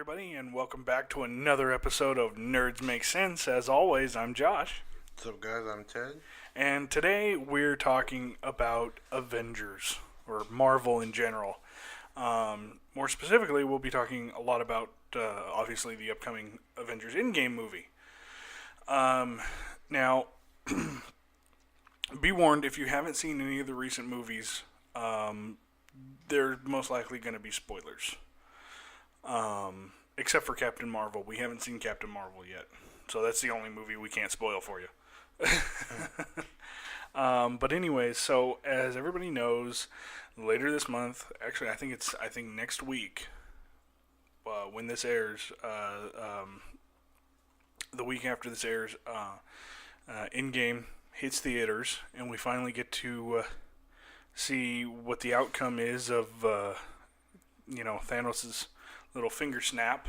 everybody, and welcome back to another episode of Nerds Make Sense. As always, I'm Josh. What's up, guys? I'm Ted. And today we're talking about Avengers, or Marvel in general. More specifically, we'll be talking a lot about, obviously, the upcoming Avengers Endgame movie. Now, be warned, if you haven't seen any of the recent movies, they're most likely going to be spoilers. Except for Captain Marvel. We haven't seen Captain Marvel yet. So that's the only movie we can't spoil for you. But anyways, so as everybody knows, later this month, actually I think next week, when this airs, the week after this airs, Endgame hits theaters, and we finally get to see what the outcome is of, Thanos' little finger snap.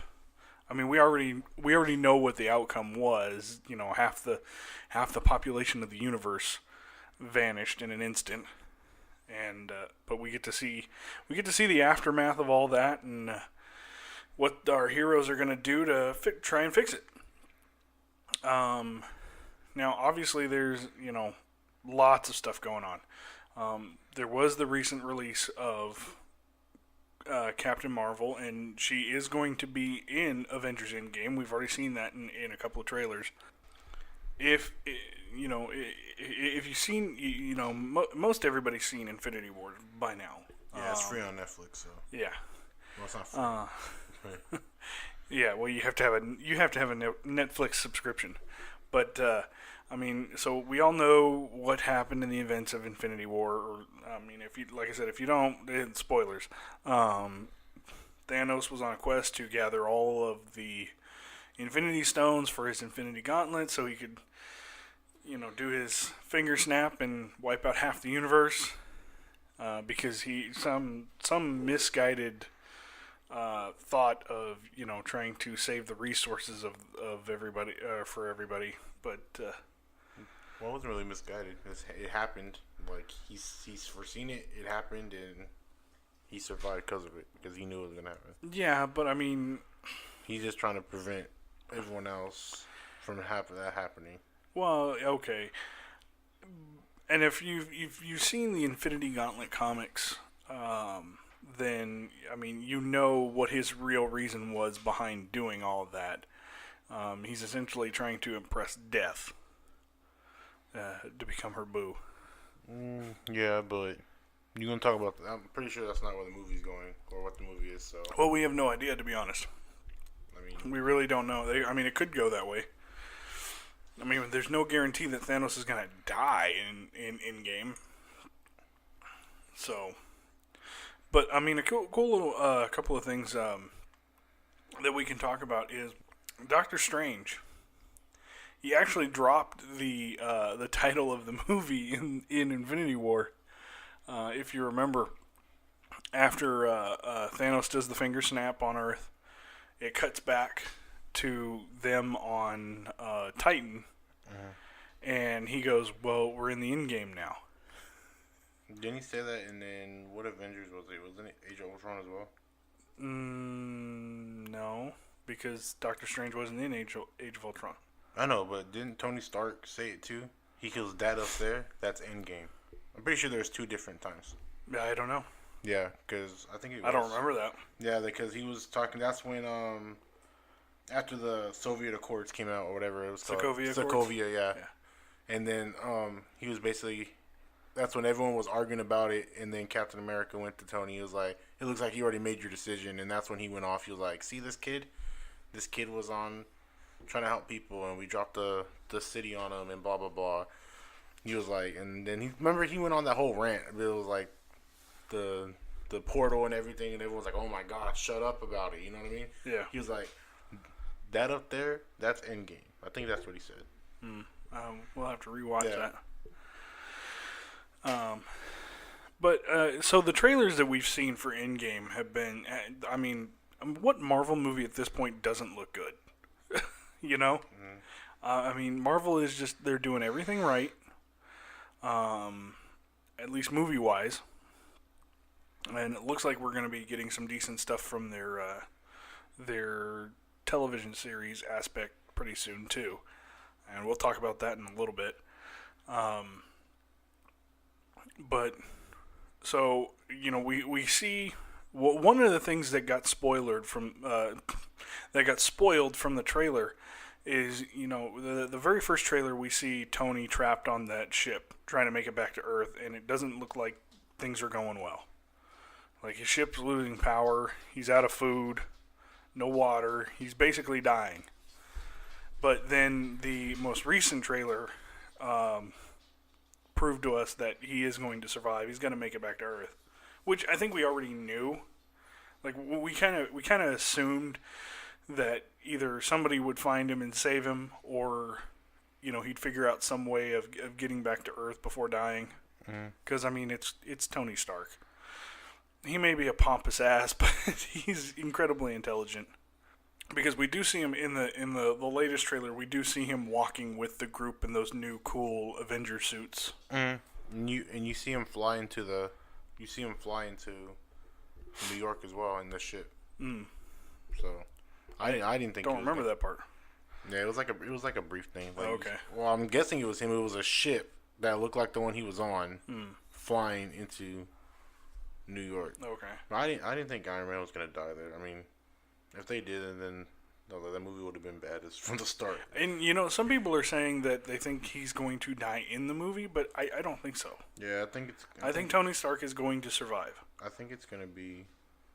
I mean, we already know what the outcome was. You know, half the population of the universe vanished in an instant, and but we get to see the aftermath of all that and what our heroes are going to do to try and fix it. Now, obviously, there's lots of stuff going on. There was the recent release of Captain Marvel, and she is going to be in Avengers Endgame. We've already seen that in a couple of trailers. If you've seen, most everybody's seen Infinity War by now. Yeah, it's free on Netflix. So Yeah. Well, it's not free. Yeah. Well, you have to have a Netflix subscription, but so we all know what happened in the events of Infinity War. Or, if you don't, it's spoilers. Thanos was on a quest to gather all of the Infinity Stones for his Infinity Gauntlet, so he could, do his finger snap and wipe out half the universe. Because some misguided thought of trying to save the resources of everybody for everybody, but. Well, it wasn't really misguided. It happened. Like, he's foreseen it. It happened, and he survived because of it. Because he knew it was going to happen. Yeah, but I mean... He's just trying to prevent everyone else from that happening. Well, okay. And if you've seen the Infinity Gauntlet comics, then, you know what his real reason was behind doing all of that. He's essentially trying to impress Death. To become her boo. Yeah, but you're going to talk about... I'm pretty sure that's not where the movie's going, or what the movie is, so... Well, we have no idea, to be honest. We really don't know. It could go that way. There's no guarantee that Thanos is going to die in Endgame. So... But, a cool little couple of things that we can talk about is Doctor Strange. He actually dropped the title of the movie in Infinity War. If you remember, after Thanos does the finger snap on Earth, it cuts back to them on Titan, and he goes, "Well, we're in the Endgame now." Didn't he say that? And then what Avengers was it? Wasn't it Age of Ultron as well? No, because Doctor Strange wasn't in Age of Ultron. I know, but didn't Tony Stark say it too? He kills Dad up there. That's Endgame. I'm pretty sure there's two different times. Yeah, I don't know. Yeah, because I think it was... I don't remember that. Yeah, because he was talking... That's when, after the Soviet Accords came out, or whatever it was called. Sokovia, yeah. And then, he was basically... That's when everyone was arguing about it, and then Captain America went to Tony. He was like, it looks like you already made your decision, and that's when he went off. He was like, see this kid? This kid was on... trying to help people, and we dropped the city on him, and blah blah blah. He was like, and then he went on that whole rant. It was like the portal and everything, and everyone was like, "Oh my God, shut up about it." You know what I mean? Yeah. He was like, "That up there, that's Endgame." I think that's what he said. We'll have to rewatch that. But so the trailers that we've seen for Endgame have been, what Marvel movie at this point doesn't look good? Marvel is just, they're doing everything right, at least movie-wise, and it looks like we're going to be getting some decent stuff from their their television series aspect pretty soon too, and we'll talk about that in a little bit. But so we see one of the things that got spoiled from the trailer is the very first trailer we see Tony trapped on that ship trying to make it back to Earth, and it doesn't look like things are going well. Like his ship's losing power, he's out of food, no water, he's basically dying. But then the most recent trailer proved to us that he is going to survive. He's going to make it back to Earth, which I think we already knew. Like we kind of assumed that either somebody would find him and save him, or he'd figure out some way of getting back to Earth before dying. Because it's Tony Stark. He may be a pompous ass, but he's incredibly intelligent. Because we do see him in the latest trailer. We do see him walking with the group in those new cool Avenger suits. And you see him fly into New York as well in the ship. So I didn't think. Don't remember that part. Yeah, it was like a brief thing. Like, okay. Well, I'm guessing it was him. It was a ship that looked like the one he was on, flying into New York. Okay. But I didn't think Iron Man was gonna die there. I mean, if they did, then that movie would have been bad from the start. And some people are saying that they think he's going to die in the movie, but I don't think so. Yeah, I think Tony Stark is going to survive. I think it's gonna be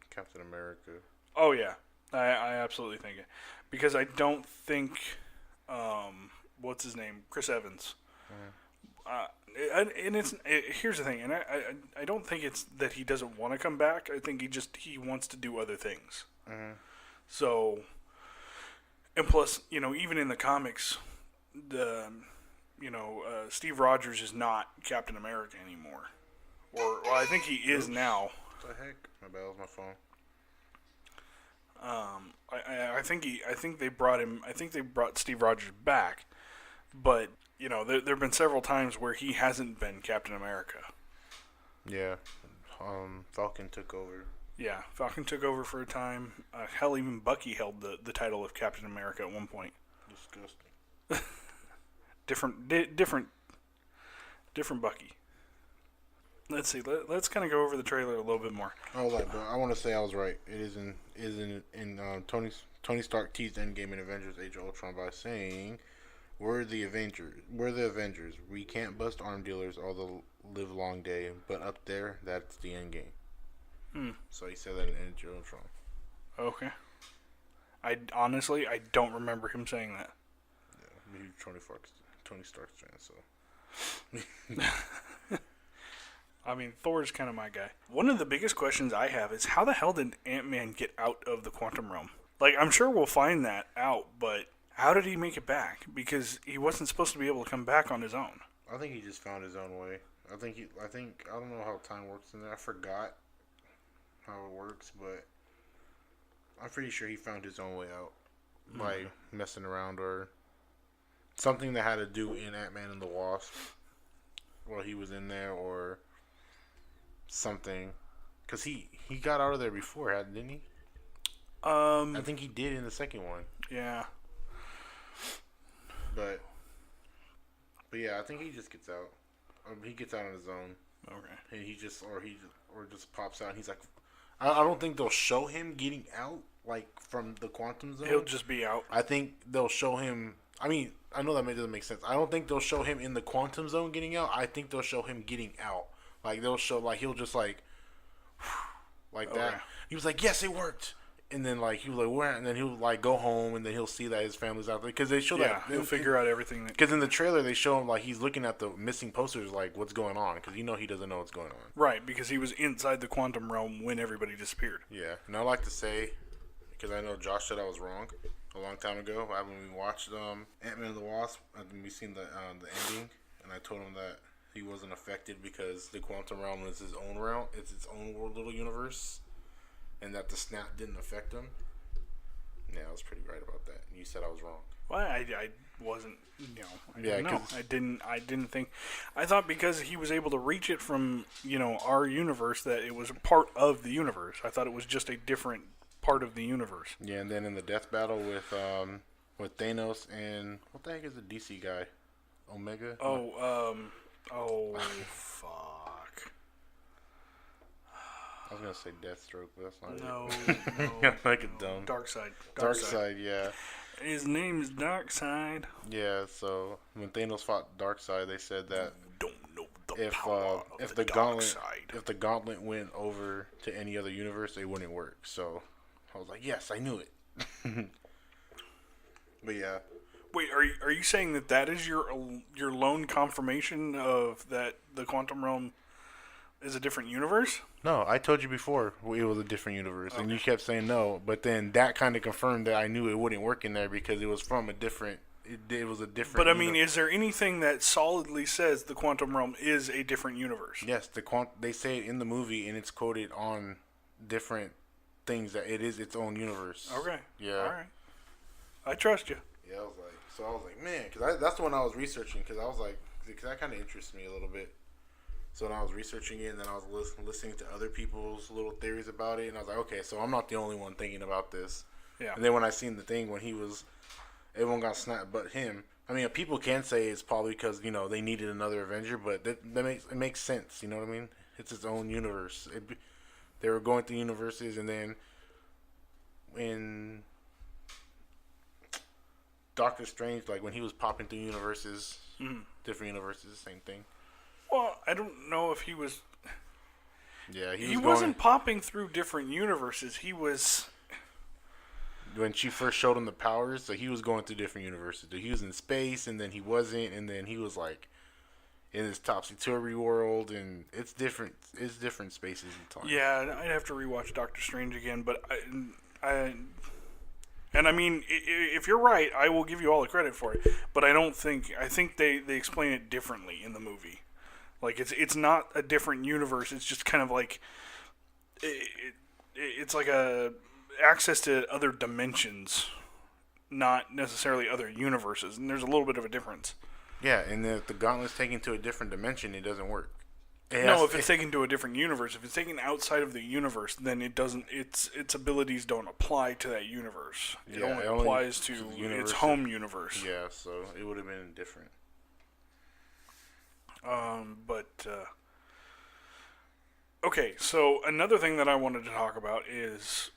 Captain America. Oh yeah, I absolutely think it, because I don't think what's his name, Chris Evans. Here's the thing, and I don't think it's that he doesn't want to come back. I think he wants to do other things. So, and plus, even in the comics, Steve Rogers is not Captain America anymore, or well, I think he is now. What the heck? My bad, was my phone. I think they brought him. I think they brought Steve Rogers back, but there have been several times where he hasn't been Captain America. Yeah, Falcon took over. Yeah, Falcon took over for a time. Hell, even Bucky held the title of Captain America at one point. Disgusting. different Bucky. Let's see. Let's kind of go over the trailer a little bit more. Oh, bro, I want to say I was right. It is in Tony Stark teased Endgame in Avengers: Age of Ultron by saying, "We're the Avengers. We can't bust arm dealers all the live long day, but up there, that's the Endgame." So he said that in Age of Ultron. Okay. I honestly don't remember him saying that. Yeah, I'm a huge Tony Stark fan, so. I mean, Thor's kind of my guy. One of the biggest questions I have is how the hell did Ant-Man get out of the quantum realm? Like, I'm sure we'll find that out, but how did he make it back? Because he wasn't supposed to be able to come back on his own. I think he just found his own way. I don't know how time works in there. I forgot how it works, but I'm pretty sure he found his own way out by messing around or something that had to do in Ant-Man and the Wasp while he was in there, or something, because he got out of there before, didn't he? I think he did in the second one. Yeah. But yeah, I think he just gets out. He gets out on his own. Okay. And he just pops out. And he's like, I don't think they'll show him getting out like from the quantum zone. He'll just be out. I think they'll show him. I mean, I know that doesn't make sense. I don't think they'll show him in the quantum zone getting out. I think they'll show him getting out. Like, they'll show, like, he'll just, like that. He was like, yes, it worked. And then, like, he was like, where? And then he'll, like, go home, and then he'll see that his family's out there. Because they show that. He'll figure out everything. Because in the trailer, they show him, like, he's looking at the missing posters, like, what's going on. Because he doesn't know what's going on. Right, because he was inside the quantum realm when everybody disappeared. Yeah. And I like to say, because I know Josh said I was wrong a long time ago, when we watched Ant-Man and the Wasp, and we seen the ending, and I told him that he wasn't affected because the quantum realm is his own realm. It's its own little universe, and that the snap didn't affect him. Yeah, I was pretty right about that. You said I was wrong. Well, I wasn't. I didn't think. I thought because he was able to reach it from our universe that it was a part of the universe. I thought it was just a different part of the universe. Yeah, and then in the death battle with Thanos and what the heck is the DC guy? Omega? Fuck. I was gonna say Deathstroke, but that's not No, it. no. Like it dumb. Darkseid. Darkseid, yeah. His name is Darkseid. Yeah, so when Thanos fought Darkseid, they said that don't know the power of if the the gauntlet went over to any other universe, it wouldn't work. So I was like, yes, I knew it. But yeah. Wait, are you saying that is your lone confirmation of that the quantum realm is a different universe? No, I told you before it was a different universe, and you kept saying no. But then that kind of confirmed that I knew it wouldn't work in there because it was from a different. It was a different. But I mean, is there anything that solidly says the quantum realm is a different universe? Yes, they say it in the movie, and it's quoted on different things that it is its own universe. Okay. Yeah. All right. I trust you. Yeah, I was like, man, because that's the one I was researching, because that kind of interests me a little bit. So when I was researching it, and then I was listening to other people's little theories about it, and I was like, okay, so I'm not the only one thinking about this. Yeah. And then when I seen the thing when everyone got snapped but him. I mean, people can say it's probably because, they needed another Avenger, but it makes sense, you know what I mean? It's its own universe. They were going through universes, and then when Doctor Strange, like when he was popping through universes, different universes, same thing. Well, I don't know if he was. Yeah, he wasn't popping through different universes. He was. When she first showed him the powers, so he was going through different universes. He was in space, and then he wasn't, and then he was like in this topsy-turvy world, and it's different. It's different spaces and time. Yeah, I'd have to rewatch Doctor Strange again, but I mean, if you're right, I will give you all the credit for it. But I think they explain it differently in the movie. Like it's not a different universe. It's just kind of like it's like a access to other dimensions, not necessarily other universes. And there's a little bit of a difference. Yeah, and if the gauntlet's taken to a different dimension, it doesn't work. If it's taken to a different universe, if it's taken outside of the universe, then it doesn't. Its abilities don't apply to that universe. It only applies to its home universe. Yeah, so it would have been different. Okay, so another thing that I wanted to talk about is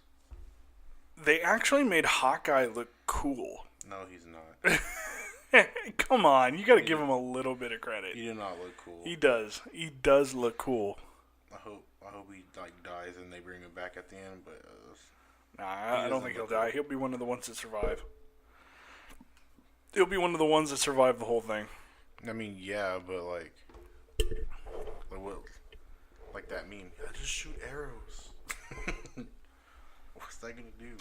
they actually made Hawkeye look cool. No, he's not. Come on, you got to give him a little bit of credit. He did not look cool. He does. He does look cool. I hope he dies and they bring him back at the end, but I don't think he'll die. He'll be one of the ones that survive. He'll be one of the ones that survive the whole thing. I mean, yeah, but like what? Like that meme? I just shoot arrows. What's that gonna do?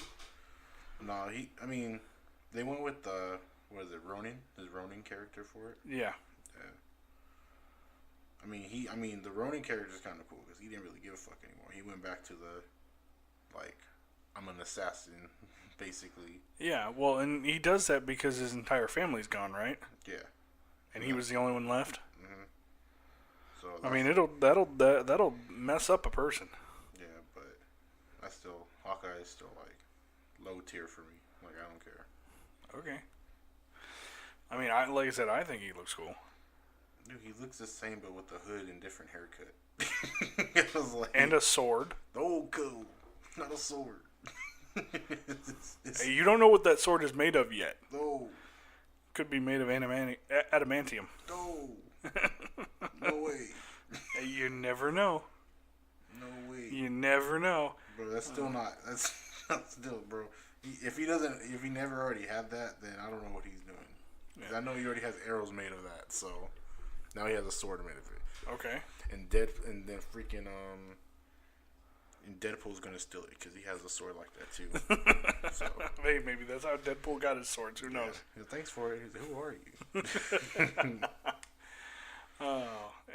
No, I mean, they went with what is it, Ronin? His Ronin character for it. Yeah. I mean, the Ronin character is kind of cool because he didn't really give a fuck anymore. He went back to I'm an assassin, basically. Yeah, well, and he does that because his entire family's gone, right? Yeah. And he was the only one left. Mm-hmm. So I mean, that'll mess up a person. Yeah, but Hawkeye is still like low tier for me. Like I don't care. Okay. I mean, like I said, I think he looks cool. Dude, he looks the same, but with the hood and different haircut. It was like, and a sword. Oh, cool. Not a sword. Hey, you don't know what that sword is made of yet. No. Could be made of adamantium. No. No way. Hey, you never know. No way. You never know. Bro, that's still not. That's still, bro. If he never already had that, then I don't know what he's doing. Yeah. I know he already has arrows made of that, so now he has a sword made of it. Okay. And then freaking and Deadpool's gonna steal it because he has a sword like that too. So hey, maybe that's how Deadpool got his swords. Who knows? Yeah, thanks for it. He's like, who are you?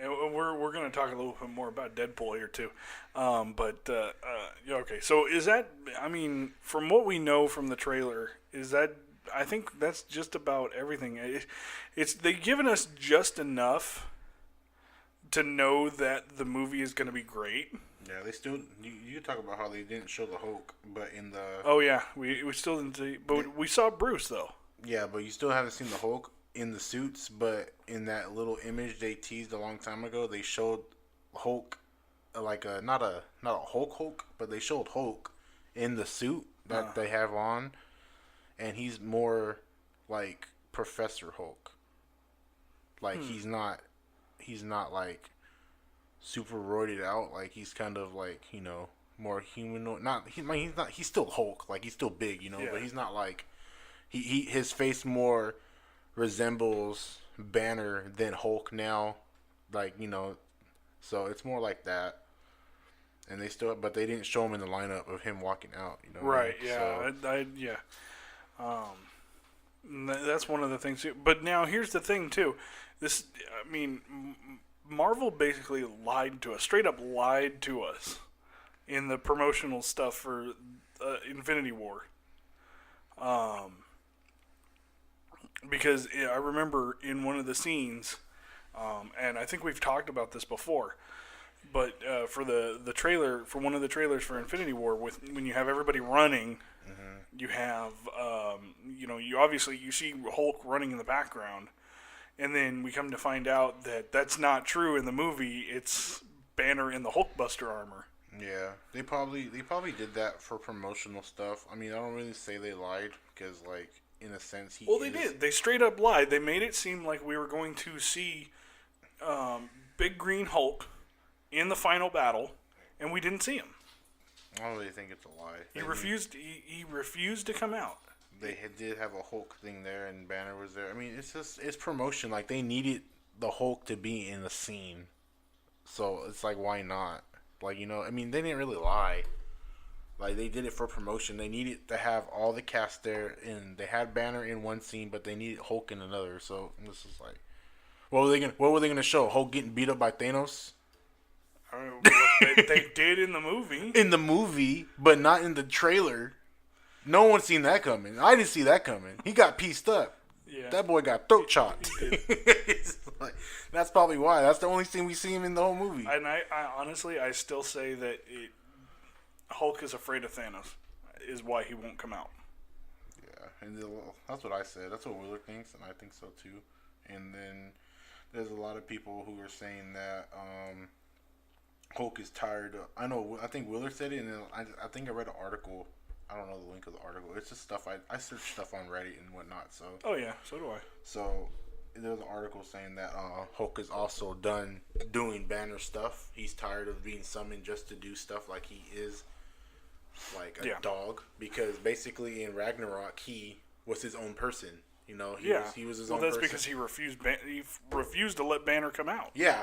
And we're going to talk a little bit more about Deadpool here too. Yeah, okay. So is that? I mean, from what we know from the trailer, is that? I think that's just about everything. They've given us just enough to know that the movie is going to be great. Yeah, they still. You talk about how they didn't show the Hulk, but in the. Oh yeah, we still didn't see, but we saw Bruce though. Yeah, but you still haven't seen the Hulk in the suits. But in that little image they teased a long time ago, they showed Hulk, like a not a Hulk, but they showed Hulk in the suit that they have on, and he's more like Professor Hulk. Like he's not like super roided out. Like he's kind of like more humanoid. Not he. I mean, he's not. He's still Hulk. Like he's still big. Yeah. But he's not like his face more resembles Banner than Hulk now. Like so it's more like that. And but they didn't show him in the lineup of him walking out. Right. Yeah. So, yeah. That's one of the things. But now here's the thing too. Marvel basically lied to us, straight up lied to us in the promotional stuff for Infinity War. Because I remember in one of the scenes, and I think we've talked about this before, but for the trailer, for one of the trailers for Infinity War, when you have everybody running, you have, you see Hulk running in the background. And then we come to find out that that's not true in the movie. It's Banner in the Hulkbuster armor. Yeah, they probably did that for promotional stuff. I mean, I don't really say they lied because, like, in a sense, they did. They straight up lied. They made it seem like we were going to see Big Green Hulk in the final battle, and we didn't see him. I don't really think it's a lie. He refused. He refused to come out. They did have a Hulk thing there, and Banner was there. I mean, it's promotion. Like, they needed the Hulk to be in the scene, so it's like, why not? Like, I mean, they didn't really lie. Like, they did it for promotion. They needed to have all the cast there, and they had Banner in one scene, but they needed Hulk in another. So this is like, what were they gonna show? Hulk getting beat up by Thanos? I mean, they did in the movie. In the movie, but not in the trailer. No one's seen that coming. I didn't see that coming. He got pieced up. Yeah. That boy got throat chopped. Like, that's probably why. That's the only thing we see him in the whole movie. And I honestly, I still say that Hulk is afraid of Thanos, is why he won't come out. Yeah, and that's what I said. That's what Wheeler thinks, and I think so too. And then there's a lot of people who are saying that Hulk is tired. I think Wheeler said it, and I think I read an article. I don't know the link of the article. It's just stuff I search stuff on Reddit and whatnot. So. Oh yeah, so do I. So there's an article saying that Hulk is also done doing Banner stuff. He's tired of being summoned just to do stuff like he is like a dog. Because basically in Ragnarok he was his own person. He was his own person. Well, that's because he refused to let Banner come out. Yeah,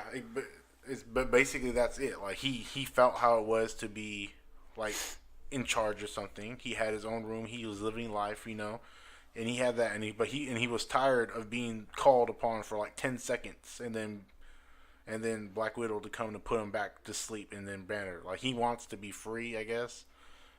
but basically that's it. Like he felt how it was to be like in charge or something. He had his own room. He was living life, and he had that. And he was tired of being called upon for like 10 seconds, and then Black Widow to come to put him back to sleep, and then Banner. Like, he wants to be free, I guess.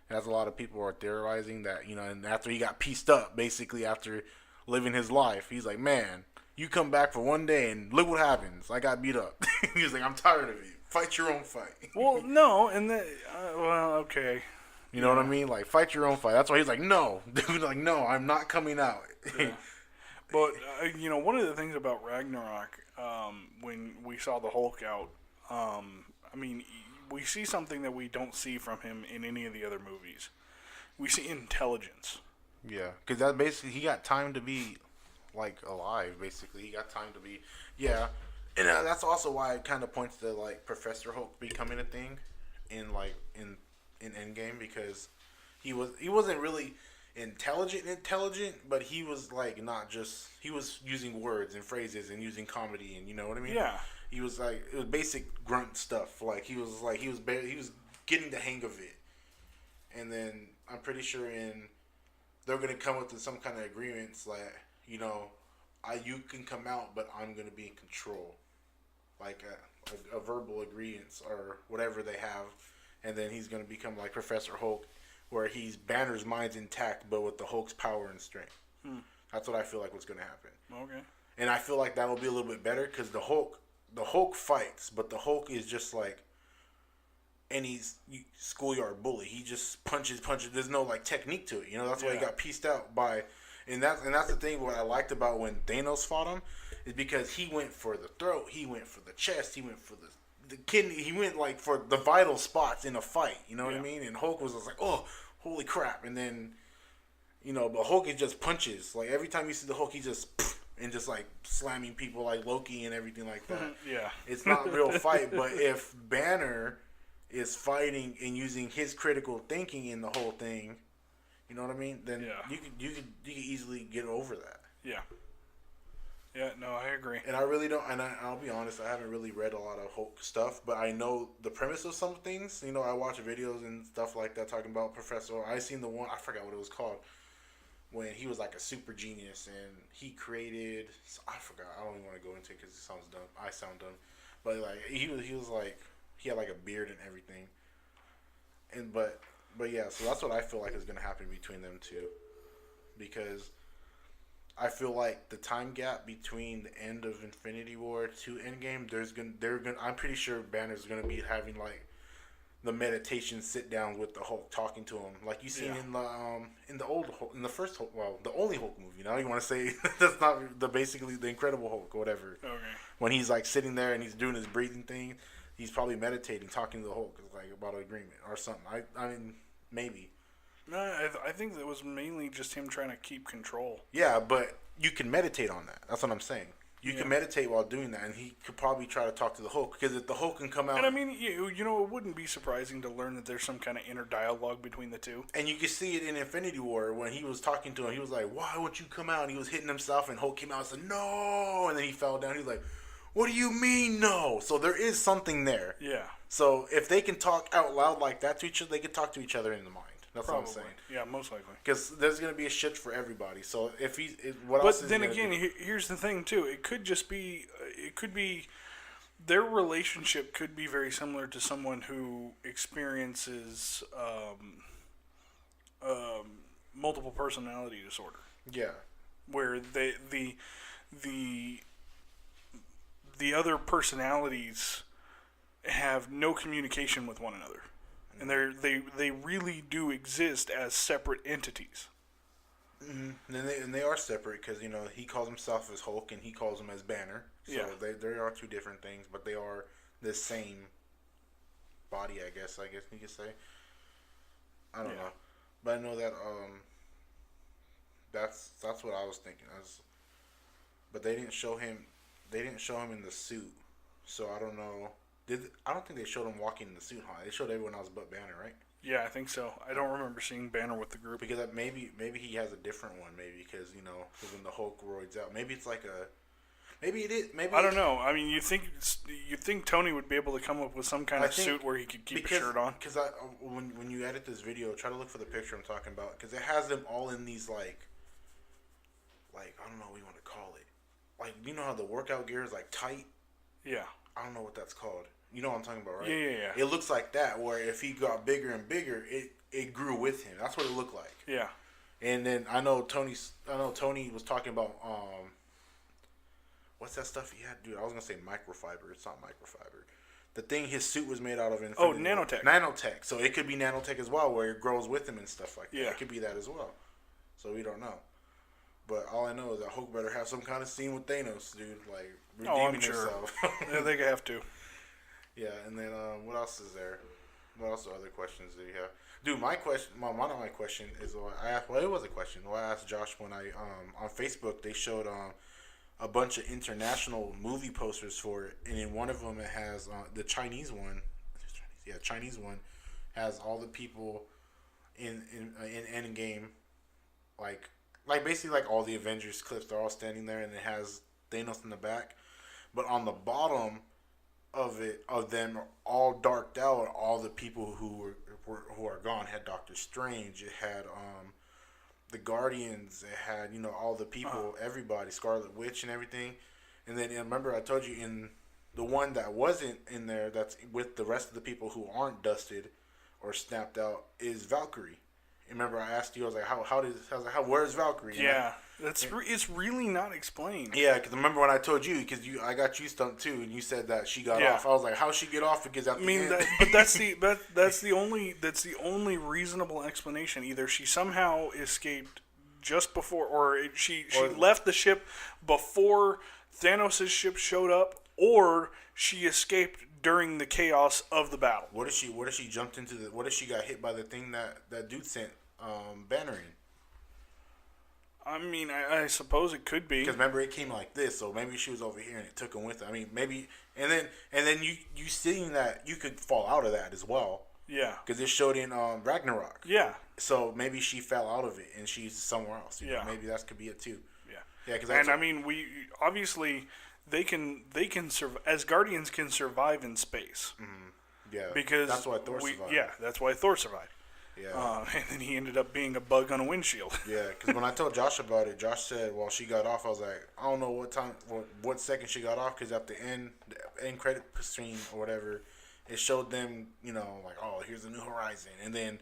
And as a lot of people are theorizing that, and after he got pieced up, basically after living his life, he's like, man, you come back for one day and look what happens. I got beat up. He's like, I'm tired of it. Fight your own fight. Well, no, and okay. You know what I mean? Like, fight your own fight. That's why he's like, no. Dude, like, no, I'm not coming out. Yeah. But, one of the things about Ragnarok, when we saw the Hulk out, we see something that we don't see from him in any of the other movies. We see intelligence. Yeah, because that basically, he got time to be, like, alive, basically. He got time to be, yeah. And that's also why it kind of points to, like, Professor Hulk becoming a thing in Endgame, because he wasn't really intelligent, but he was like not just, he was using words and phrases and using comedy, and you know what I mean? Yeah. He was like, it was basic grunt stuff. Like he was getting the hang of it. And then I'm pretty sure they're gonna come up with some kind of agreements like, you can come out, but I'm gonna be in control, like a verbal agreements or whatever they have. And then he's going to become like Professor Hulk, where he's Banner's mind's intact, but with the Hulk's power and strength. That's what I feel like what's going to happen. Okay. And I feel like that'll be a little bit better because the Hulk fights, but the Hulk is just like any schoolyard bully. He just punches. There's no like technique to it. You know, that's why he got pieced out by. And that's the thing. What I liked about when Thanos fought him is because he went for the throat, he went for the chest, he went for the kidney, he went like for the vital spots in a fight. You know what I mean? And Hulk was just like, oh, holy crap! And then, you know, but Hulk is just punches. Like every time you see the Hulk, he just and just like slamming people like Loki and everything like that. It's not a real fight. But if Banner is fighting and using his critical thinking in the whole thing, you know what I mean? Then you could easily get over that. Yeah, no, I agree. And I really don't. And I'll be honest, I haven't really read a lot of Hulk stuff, but I know the premise of some things. You know, I watch videos and stuff like that talking about Professor. I seen the one, I forgot what it was called, when he was like a super genius and he created. I forgot. I don't even want to go into it because it sounds dumb. I sound dumb, but like he was like. He had like a beard and everything, and but yeah, so that's what I feel like is gonna happen between them two, because I feel like the time gap between the end of Infinity War to Endgame, I'm pretty sure Banner's gonna be having like the meditation sit down with the Hulk, talking to him, like you seen in the old Hulk, in the first Hulk, well, the only Hulk movie. Now you want to say that's not basically the Incredible Hulk or whatever. Okay. When he's like sitting there and he's doing his breathing thing. He's probably meditating, talking to the Hulk, like about an agreement or something. I mean, maybe. No, I think that was mainly just him trying to keep control. Yeah, but you can meditate on that. That's what I'm saying. You can meditate while doing that, and he could probably try to talk to the Hulk, because if the Hulk can come out... And I mean, you know, it wouldn't be surprising to learn that there's some kind of inner dialogue between the two. And you can see it in Infinity War, when he was talking to him, he was like, why would you come out? And he was hitting himself, and Hulk came out and said, no! And then he fell down, he was like... What do you mean, no? So there is something there. Yeah. So if they can talk out loud like that to each other, they can talk to each other in the mind. That's Probably. What I'm saying. Yeah, most likely. Because there's going to be a shift for everybody. So if But then again, here's the thing too. It could just be. It could be. Their relationship could be very similar to someone who experiences multiple personality disorder. Yeah. Where the other personalities have no communication with one another, and they really do exist as separate entities. Mm-hmm. And they are separate, because you know he calls himself as Hulk and he calls him as Banner. So they are two different things, but they are the same body. I guess you could say. I don't know, but I know that that's what I was thinking. But they didn't show him. They didn't show him in the suit, so I don't know. I don't think they showed him walking in the suit, huh? They showed everyone else but Banner, right? Yeah, I think so. I don't remember seeing Banner with the group. Because maybe he has a different one, maybe, because, you know, when the Hulk roids out. Maybe it's like a... Maybe it is... Maybe I don't know. I mean, you think Tony would be able to come up with some kind of suit where he could keep his shirt on? Because when you edit this video, try to look for the picture I'm talking about, because it has them all in these, like, I don't know what you want to call it. Like, you know how the workout gear is, like, tight? Yeah. I don't know what that's called. You know what I'm talking about, right? Yeah. It looks like that, where if he got bigger and bigger, it grew with him. That's what it looked like. Yeah. And then I know Tony was talking about what's that stuff he had? Dude, I was gonna say microfiber. It's not microfiber. The thing his suit was made out of. Nanotech. Nanotech. So it could be nanotech as well, where it grows with him and stuff like that. Yeah. It could be that as well. So we don't know. But all I know is that Hulk better have some kind of scene with Thanos, dude. Like, redeeming himself. Yeah, they have to. Yeah, and then what else is there? What else other questions do you have? Dude, my question is I asked. Well, it was a question. Well, I asked Josh when I on Facebook they showed a bunch of international movie posters for it, and in one of them it has the Chinese one. Chinese one has all the people in Endgame, like basically like all the Avengers clips. They're all standing there, and it has Thanos in the back, but on the bottom of them all darked out, all the people who are gone. Had Doctor Strange, it had the Guardians, it had, you know, all the people, everybody, Scarlet Witch and everything. And then remember I told you, in the one that wasn't in there, that's with the rest of the people who aren't dusted or snapped out, is Valkyrie, remember I asked you, I was like, where's Valkyrie? Yeah, it's really not explained. Yeah, because remember when I told you, I got you stumped too, and you said that she got off. I was like, how'd she get off? Because at the end, but that's the only reasonable explanation. Either she somehow escaped just before, or she left the ship before Thanos' ship showed up, or she escaped during the chaos of the battle. What if she jumped into the? What if she got hit by the thing that dude sent Banner in? I mean, I suppose it could be. Because remember, it came like this, so maybe she was over here and it took him with her. I mean, maybe, and then you seeing that you could fall out of that as well. Yeah. Because it showed in Ragnarok. Yeah. So maybe she fell out of it and she's somewhere else. You know, maybe that could be it too. Yeah. Yeah. Because I mean, we obviously they can as Guardians can survive in space. Mm-hmm. Yeah. Because that's why Thor survived. Yeah, that's why Thor survived. Yeah. And then he ended up being a bug on a windshield. Yeah, because when I told Josh about it, Josh said, "Well, she got off." I was like, "I don't know what second she got off," because at the end credit scene or whatever, it showed them, you know, like, "Oh, here's a new horizon," and then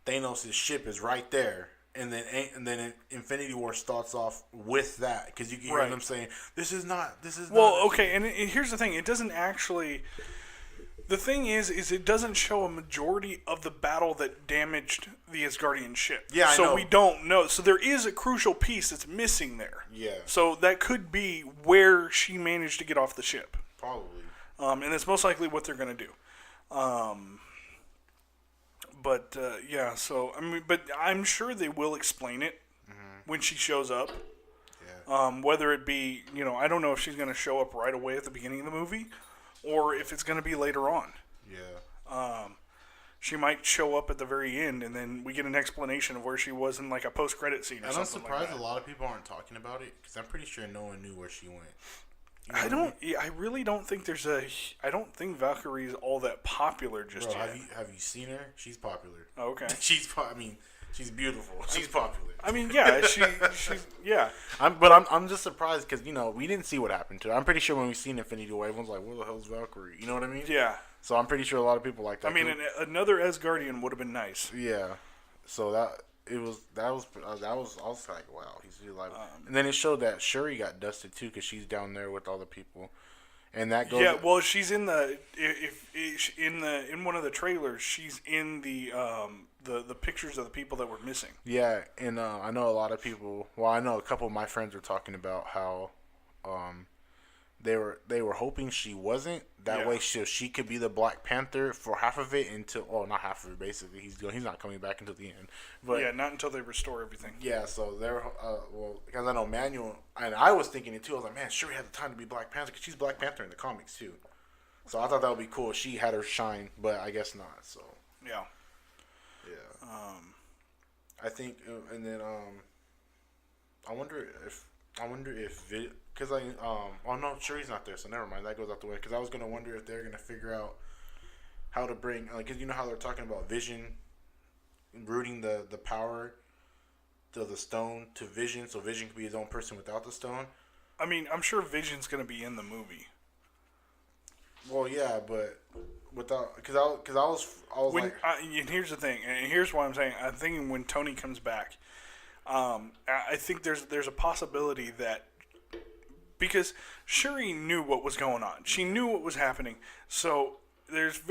Thanos' ship is right there, and then Infinity War starts off with that because you can hear them saying, "This is not." Well, okay, and here's the thing: it doesn't actually. The thing is it doesn't show a majority of the battle that damaged the Asgardian ship. Yeah, I know. So we don't know. So there is a crucial piece that's missing there. Yeah. So that could be where she managed to get off the ship. Probably. And that's most likely what they're going to do. Yeah, so, I mean, but I'm sure they will explain it when she shows up. Yeah. Whether it be, you know, I don't know if she's going to show up right away at the beginning of the movie, or if it's going to be later on. Yeah. She might show up at the very end, and then we get an explanation of where she was in like a post-credit scene or something like that. I'm surprised a lot of people aren't talking about it, because I'm pretty sure no one knew where she went. You know I really don't think I don't think Valkyrie is all that popular just yet. Have you seen her? She's popular. Oh, okay. She's beautiful. She's popular. I mean, yeah, she's yeah. I'm just surprised because, you know, we didn't see what happened to her. I'm pretty sure when we seen Infinity War, everyone's like, "Where the hell's Valkyrie?" You know what I mean? Yeah. So I'm pretty sure a lot of people like that. I mean, another Asgardian would have been nice. Yeah. So I was like, wow, he's really alive. And then it showed that Shuri got dusted too because she's down there with all the people. And that goes. Yeah, well, she's in in one of the trailers. She's in the pictures of the people that were missing. Yeah, and I know a lot of people. Well, I know a couple of my friends were talking about how they were hoping she wasn't. That way, she could be the Black Panther for half of it not half of it. Basically, he's not coming back until the end. But yeah, not until they restore everything. Yeah, so they're because I know Manuel, and I was thinking it too. I was like, man, Shuri had the time to be Black Panther because she's Black Panther in the comics too. So I thought that would be cool. She had her shine, but I guess not. So yeah. I think, and then I wonder if because oh no, Shuri's not there, so never mind. That goes out the way. Because I was gonna wonder if they're gonna figure out how to bring, because you know how they're talking about Vision rooting the power to the stone to Vision, so Vision could be his own person without the stone. I mean, I'm sure Vision's gonna be in the movie. Well, yeah, but without, because I was and here's the thing, and here's what I'm saying. I'm thinking when Tony comes back, I think there's a possibility that because Shuri knew what was going on, she knew what was happening, so there's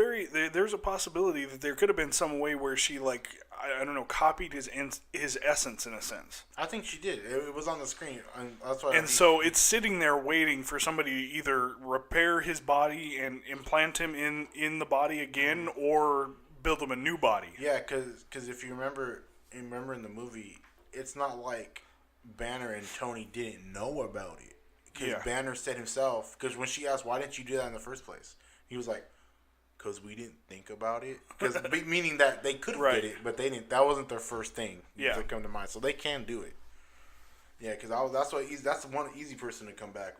a possibility that there could have been some way where she, like, I don't know, copied his essence in a sense. I think she did. It was on the screen, and that's why. And so it's sitting there waiting for somebody to either repair his body and implant him in the body again, or build him a new body. Yeah, because if you remember in the movie, it's not like Banner and Tony didn't know about it. Because Banner said himself, because when she asked, "Why didn't you do that in the first place?" He was like, "Because we didn't think about it." Because meaning that they could have did it, but they didn't. That wasn't their first thing to come to mind. So they can do it. Yeah, because that's one easy person to come back,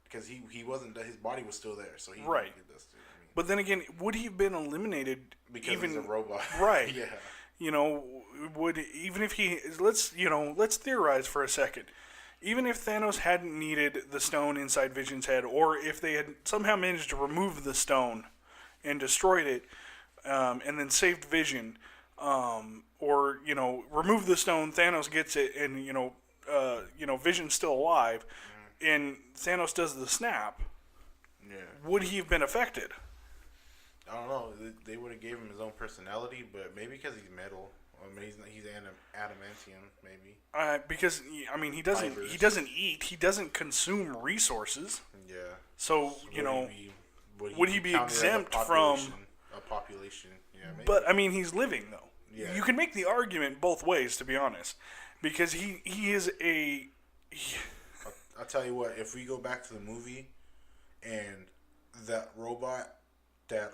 because he wasn't, his body was still there, so he did this too. I mean, but then again, would he have been eliminated because he's a robot? Right. Yeah. You know, even if let's theorize for a second. Even if Thanos hadn't needed the stone inside Vision's head, or if they had somehow managed to remove the stone and destroyed it, and then saved Vision, or remove the stone, Thanos gets it, and Vision's still alive, and Thanos does the snap. Yeah. Would he have been affected? I don't know. They would have gave him his own personality, but maybe because he's metal, or maybe he's adamantium, maybe. Because he doesn't. Fibers. He doesn't eat. He doesn't consume resources. Yeah. So would he be exempt from a population? Yeah. Maybe. But he's living though. Yeah. You can make the argument both ways, to be honest, because he is a. I'll tell you what. If we go back to the movie, and that robot that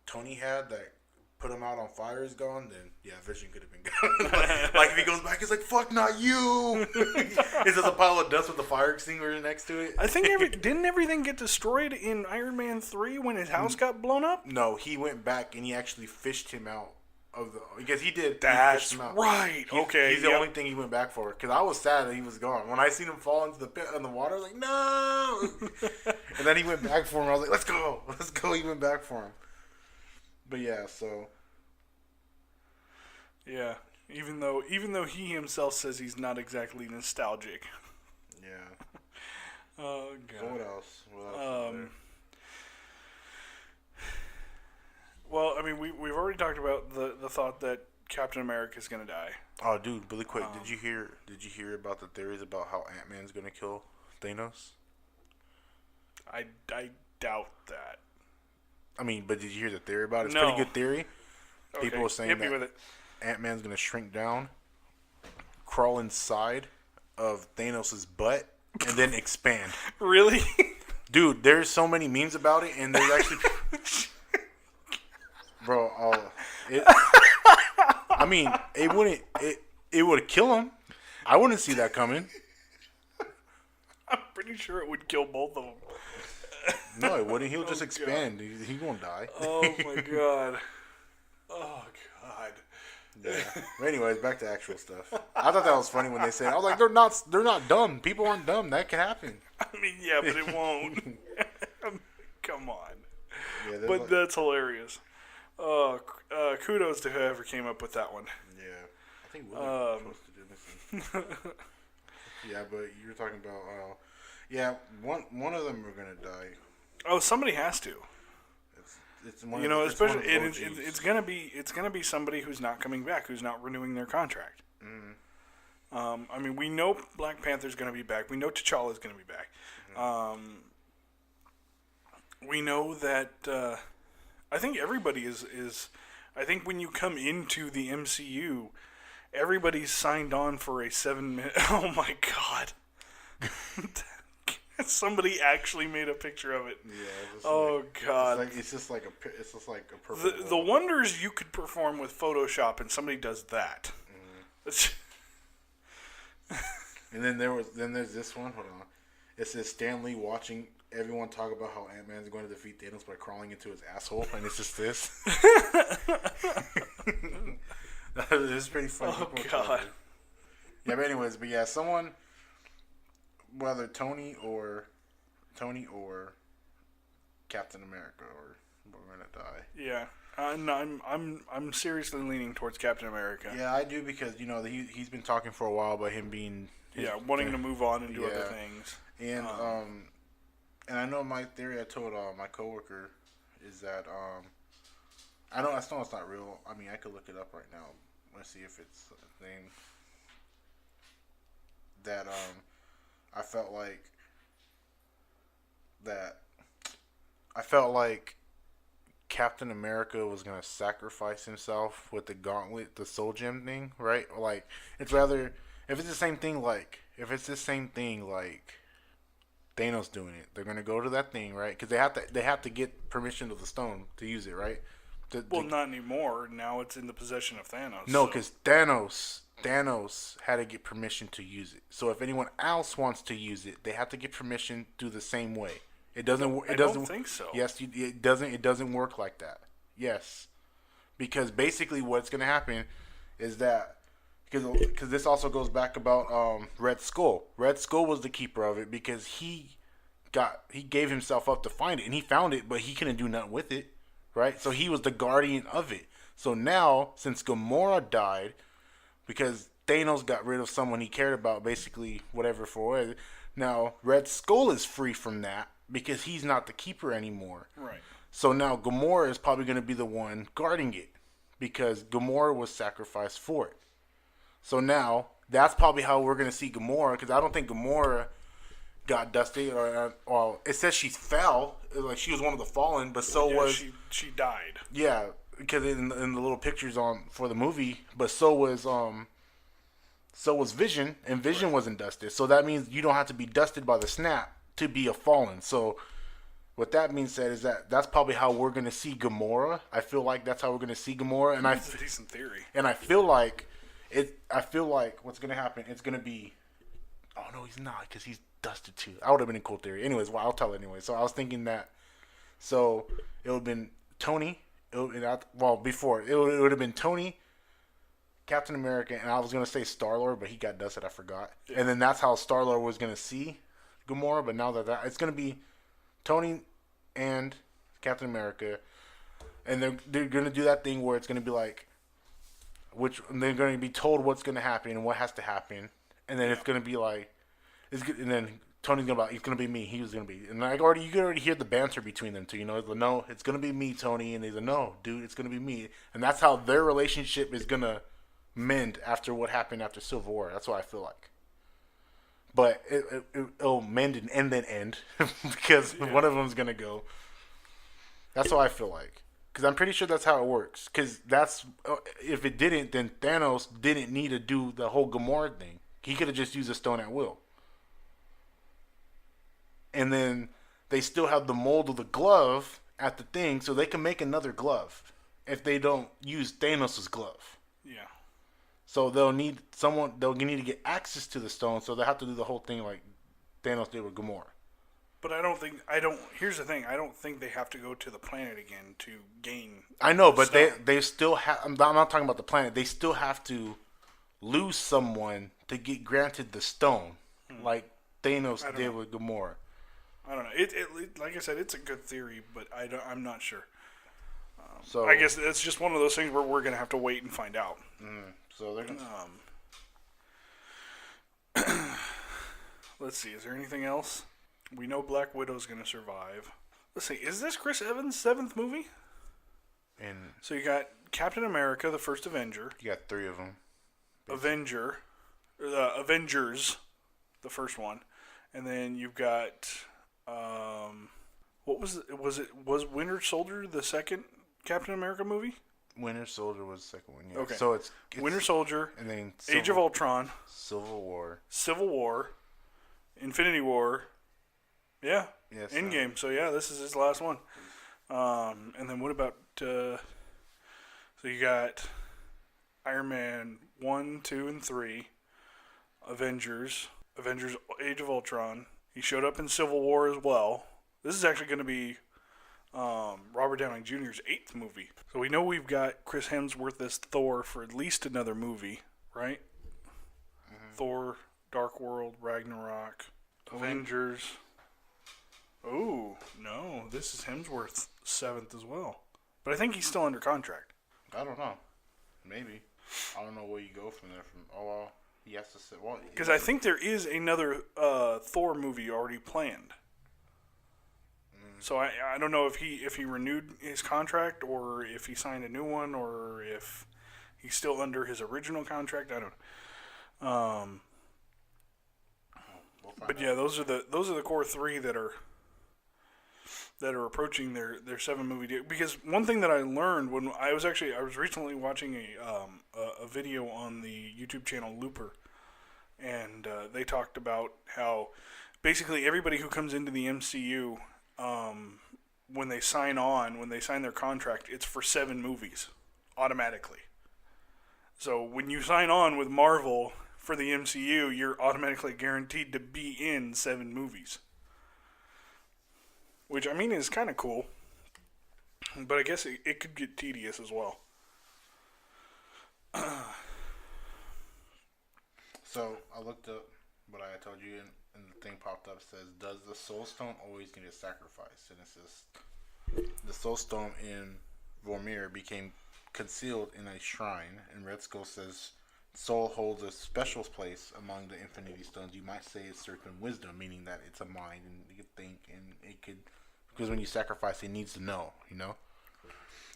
Tony had that put him out on fire is gone, then yeah, Vision could have been gone. like if he goes back, he's like, "Fuck, not you!" It's just a pile of dust with the fire extinguisher next to it. I think didn't everything get destroyed in Iron Man 3 when his house got blown up? No, he went back and he actually fished him out of the because he did. That's right. He's the only thing he went back for. Because I was sad that he was gone. When I seen him fall into the pit in the water, I was like, no. And then he went back for him. I was like, let's go. He went back for him. But yeah, so. Yeah, even though he himself says he's not exactly nostalgic. Yeah. Oh god. So what else? What else is there? Well, we've already talked about the thought that Captain America is gonna die. Oh, dude, really quick, did you hear about the theories about how Ant-Man's gonna kill Thanos? I doubt that. But did you hear the theory about it? It's no. a pretty good theory. Okay. People are saying that Ant-Man's gonna shrink down, crawl inside of Thanos' butt, and then expand. Really? Dude, there's so many memes about it, and there's actually... Bro, it would kill him. I wouldn't see that coming. I'm pretty sure it would kill both of them. No, it wouldn't. He'll just expand. He won't die. Oh my god. Oh god. Yeah. But anyways, back to actual stuff. I thought that was funny when they said, I was like, they're not dumb. People aren't dumb. That can happen. Yeah, but it won't. Come on. Yeah, but that's hilarious. Kudos to whoever came up with that one. Yeah. I think William posted it. Yeah, but you're talking about one of them are gonna die. Oh, somebody has to. It's one especially it's gonna be somebody who's not coming back, who's not renewing their contract. Mm-hmm. We know Black Panther's gonna be back. We know T'Challa's gonna be back. Mm-hmm. We know that. I think everybody is. I think when you come into the MCU, everybody's signed on for a 7-minute. Oh my god! Somebody actually made a picture of it. Yeah. God! It's just like a perfect. The wonders you could perform with Photoshop, and somebody does that. Mm-hmm. And then there's this one. Hold on. It says Stan Lee watching everyone talk about how Ant-Man's going to defeat Thanos by crawling into his asshole, and it's just this. This is pretty funny. Oh god. Yeah, but yeah, someone, whether Tony or Captain America, we're gonna die. Yeah. I'm seriously leaning towards Captain America. Yeah, I do because he's been talking for a while about him being wanting to move on and do other things. And I know my theory. I told my coworker is that I know it's not real. I could look it up right now. Let's see if it's a thing. That I felt like Captain America was gonna sacrifice himself with the gauntlet, the soul gem thing, right? Like it's rather if it's the same thing like Thanos doing it, they're gonna go to that thing, right? Because they have to get permission of the stone to use it, right? Not anymore. Now it's in the possession of Thanos. No, because Thanos had to get permission to use it. So if anyone else wants to use it, they have to get permission through the same way. It doesn't. I don't think so. Yes, it doesn't. It doesn't work like that. Yes, because basically what's gonna happen is that. Because this also goes back about Red Skull. Red Skull was the keeper of it because he gave himself up to find it, and he found it, but he couldn't do nothing with it, right? So he was the guardian of it. So now, since Gamora died, because Thanos got rid of someone he cared about, basically whatever for it. Now Red Skull is free from that because he's not the keeper anymore. Right. So now Gamora is probably going to be the one guarding it because Gamora was sacrificed for it. So now that's probably how we're going to see Gamora, because I don't think Gamora got dusted, or it says she fell, like she was one of the fallen, but she died. Yeah, because in the little pictures for the movie, but so was Vision, and Vision wasn't dusted. So that means you don't have to be dusted by the snap to be a fallen. So what that means is that's probably how we're gonna see Gamora. I feel like that's how we're gonna see Gamora, and that's a decent theory. And I feel like what's gonna happen. It's gonna be, oh no, he's not, because he's dusted too. That would have been a cool theory. Anyways, well, I'll tell it anyway. So I was thinking that, so it would have been Tony. Before it would have been Tony, Captain America, and I was gonna say Star-Lord, but he got dusted. I forgot. Yeah. And then that's how Star-Lord was gonna see Gamora. But now that it's gonna be Tony and Captain America, and they're gonna do that thing where it's gonna be like, they're gonna be told what's gonna happen and what has to happen, and then it's gonna be like, and then Tony's gonna be, it's gonna be me. He was gonna be, and you can already hear the banter between them two. You know, it's like, no, it's gonna be me, Tony, and he's like, no, dude, it's gonna be me, and that's how their relationship is gonna mend after what happened after Civil War. That's what I feel like. But it'll mend and then end because one of them's gonna go. That's what I feel like, because I'm pretty sure that's how it works. Because if it didn't, then Thanos didn't need to do the whole Gamora thing. He could have just used a stone at will. And then they still have the mold of the glove at the thing, so they can make another glove if they don't use Thanos' glove. Yeah. So they'll need to get access to the stone, so they'll have to do the whole thing like Thanos did with Gamora. But here's the thing, I don't think they have to go to the planet again to gain. I know, but they still have, I'm not talking about the planet, they still have to lose someone to get granted the stone, like Thanos did with Gamora. I don't know. It like I said, it's a good theory, but I'm not sure. So I guess it's just one of those things where we're gonna have to wait and find out. So they're let's see. Is there anything else? We know Black Widow's gonna survive. Let's see. Is this Chris Evans' 7th movie? So you got Captain America, the first Avenger. You got 3 of them. Avengers, the first one, and then you've got what was it? Was Winter Soldier the second Captain America movie? Winter Soldier was the second one. Yeah. Okay. So it's Winter Soldier, and then Age of Ultron, Civil War, Infinity War. Yeah. Yes. Endgame. So yeah, this is his last one. And then what about? So you got Iron Man 1, 2, and 3, Avengers, Age of Ultron. He showed up in Civil War as well. This is actually going to be Robert Downey Jr.'s 8th movie. So we know we've got Chris Hemsworth as Thor for at least another movie, right? Mm-hmm. Thor, Dark World, Ragnarok, Avengers. Oh, no. This is Hemsworth's 7th as well. But I think he's still under contract. I don't know. Maybe. I don't know where you go from there. He has to say. Because I think there is another Thor movie already planned. So I don't know if he renewed his contract or if he signed a new one or if he's still under his original contract. I don't know. But yeah, those are the core 3 that are approaching their 7 movie deal. Because one thing that I learned when I was recently watching a video on the YouTube channel Looper, and they talked about how basically everybody who comes into the MCU, when they sign their contract, it's for 7 movies automatically. So when you sign on with Marvel for the MCU, you're automatically guaranteed to be in 7 movies. Which, I mean, is kind of cool. But I guess it could get tedious as well. So, I looked up what I told you, and the thing popped up. It says, does the Soul Stone always need a sacrifice? And it says, the Soul Stone in Vormir became concealed in a shrine. And Red Skull says, soul holds a special place among the Infinity Stones. You might say it's certain wisdom, meaning that it's a mind and you could think and it could, because when you sacrifice, it needs to know, you know.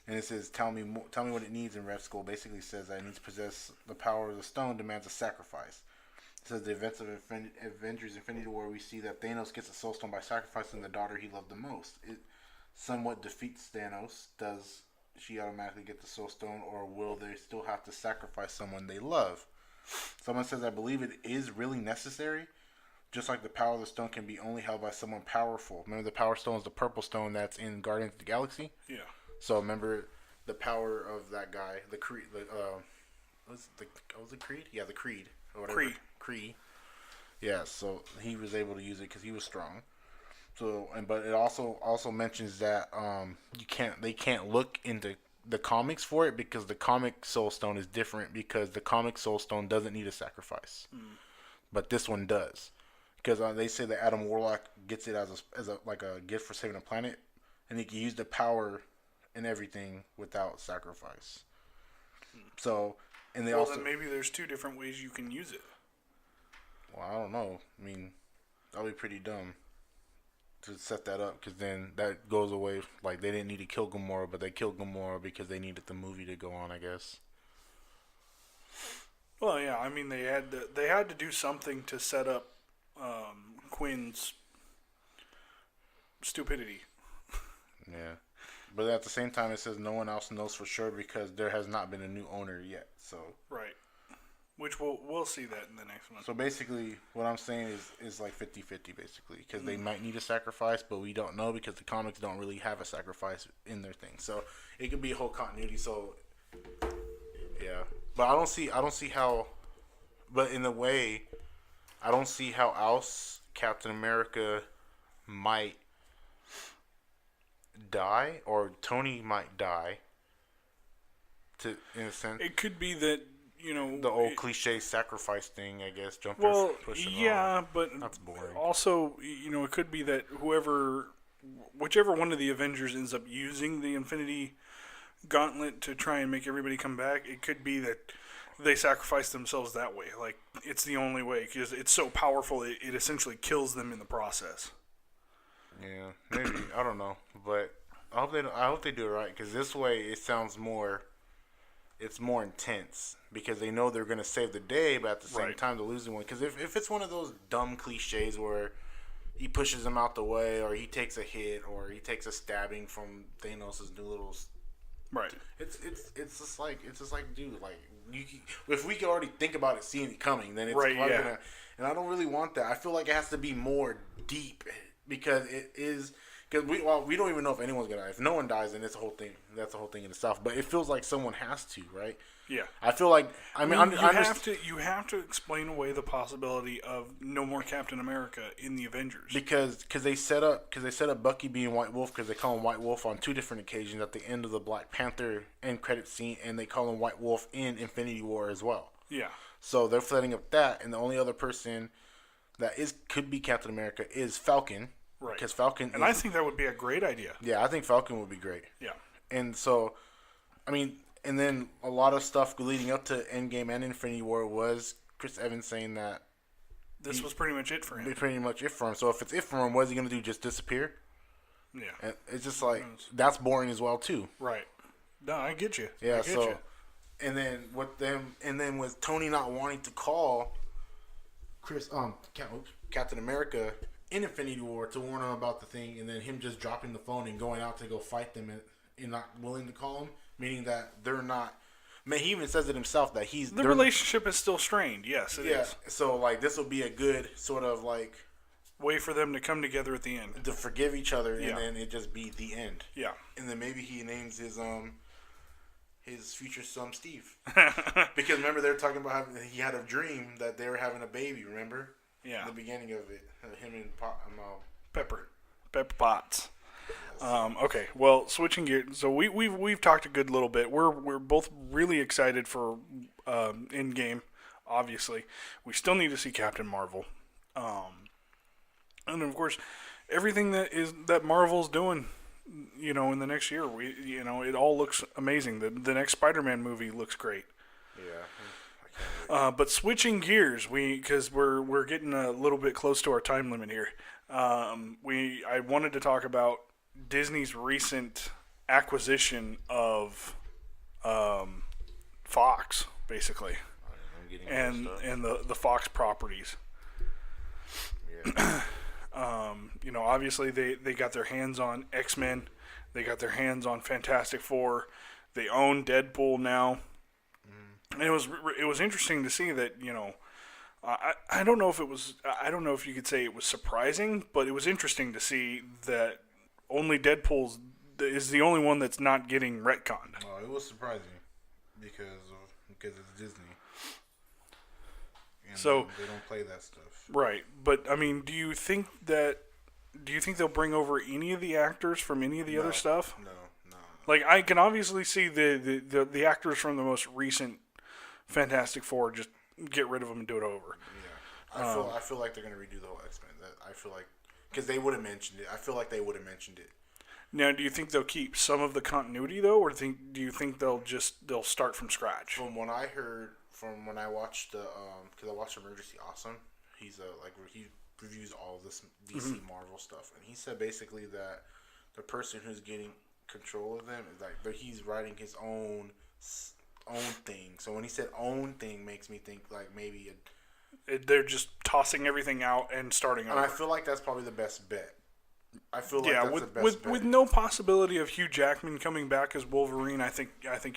And it says, tell me what it needs. And Red Skull basically says that it needs to possess the power of the stone demands a sacrifice. It says the events of Avengers Infinity War, we see that Thanos gets a soul stone by sacrificing the daughter he loved the most. It somewhat defeats Thanos. Does she automatically get the soul stone, or will they still have to sacrifice someone they love? Someone says, I believe it is really necessary. Just like the power of the stone can be only held by someone powerful. Remember the power stone is the purple stone that's in Guardians of the Galaxy? Yeah. So remember the power of that guy, the Creed, was it Creed? Yeah, the Creed or whatever. Creed. Yeah, so he was able to use it because he was strong. So, but it also mentions that they can't look into the comics for it because the comic Soul Stone is different because the comic Soul Stone doesn't need a sacrifice, but this one does because they say that Adam Warlock gets it as a gift for saving a planet, and he can use the power and everything without sacrifice. So, and then maybe there's two different ways you can use it. Well, I don't know. I mean, that'd be pretty dumb to set that up because then that goes away. Like they didn't need to kill Gamora, but they killed Gamora because they needed the movie to go on, I guess. Well, yeah. I mean, they had to do something to set up Quinn's stupidity. Yeah. But at the same time, it says no one else knows for sure because there has not been a new owner yet. So right, which we'll see that in the next one. So basically, what I'm saying is like 50-50 basically because they might need a sacrifice, but we don't know because the comics don't really have a sacrifice in their thing. So it could be a whole continuity. So yeah, but I don't see how. But in a way, I don't see how else Captain America might die or Tony might die in a sense. It could be that, the old cliche sacrifice thing, I guess. But that's boring. Also, it could be that whichever one of the Avengers ends up using the Infinity Gauntlet to try and make everybody come back, it could be that they sacrifice themselves that way. Like, it's the only way because it's so powerful, it essentially kills them in the process. Yeah, maybe. I don't know, but I hope they do it right because this way it sounds more. It's more intense because they know they're gonna save the day, but at the same time they're losing one. Because if it's one of those dumb cliches where he pushes him out the way, or he takes a hit, or he takes a stabbing from Thanos' new little. Right. It's just like dude, like if we can already think about it, seeing it coming, then it's gonna. And I don't really want that. I feel like it has to be more deep. Because it is, we don't even know if anyone's gonna die. If no one dies, then it's a whole thing. That's the whole thing in itself. But it feels like someone has to, right? Yeah. I feel like you have to explain away the possibility of no more Captain America in the Avengers because they set up Bucky being White Wolf because they call him White Wolf on two different occasions at the end of the Black Panther end credit scene, and they call him White Wolf in Infinity War as well. Yeah. So they're setting up that, and the only other person that could be Captain America is Falcon. Right. Because Falcon I think that would be a great idea. Yeah, I think Falcon would be great. Yeah. And so, I mean, and then a lot of stuff leading up to Endgame and Infinity War was Chris Evans saying that this was pretty much it for him. Pretty much it for him. So if it's it for him, what is he going to do? Just disappear? Yeah. And it's just like, that's boring as well, too. Right. No, I get you. Yeah, and then with Tony not wanting to call Captain America in Infinity War to warn him about the thing, and then him just dropping the phone and going out to go fight them and not willing to call him, meaning that they're not. Man, he even says it himself that the relationship is still strained. Yes, it is. So like this will be a good sort of like way for them to come together at the end to forgive each other, and then it just be the end. Yeah, and then maybe he names his future son Steve because remember they were talking about he had a dream that they were having a baby. Remember? Yeah. The beginning of it, him and Pepper Potts. Okay, well, switching gears. So we've talked a good little bit. We're both really excited for Endgame. Obviously, we still need to see Captain Marvel, and of course, everything that Marvel's doing in the next year, it all looks amazing. The next Spider-Man movie looks great. Yeah. But switching gears, because we're getting a little bit close to our time limit here. I wanted to talk about Disney's recent acquisition of Fox, basically, and the Fox properties. Yeah. Obviously they got their hands on X-Men, they got their hands on Fantastic Four, they own Deadpool now, and it was interesting to see that I don't know if you could say it was surprising, but it was interesting to see that only Deadpool is the only one that's not getting retconned. Oh, it was surprising because it's Disney. And so they don't play that stuff. Right, but I mean, do you think they'll bring over any of the actors from any of the other stuff? No. Like, I can obviously see the actors from the most recent Fantastic Four, just get rid of them and do it over. Yeah, I feel like they're gonna redo the whole X-Men. I feel like because they would have mentioned it. I feel like they would have mentioned it. Now, do you think they'll keep some of the continuity though, or do you think they'll start from scratch? From what I heard, from when I watched because I watched Emergency Awesome, he reviews all of this DC Marvel stuff, and he said basically that the person who's getting control of them is but he's writing his own thing. So when he said own thing, makes me think like maybe they're just tossing everything out and starting over. And I feel like that's probably the best bet. I feel like that's the best bet. With no possibility of Hugh Jackman coming back as Wolverine, I think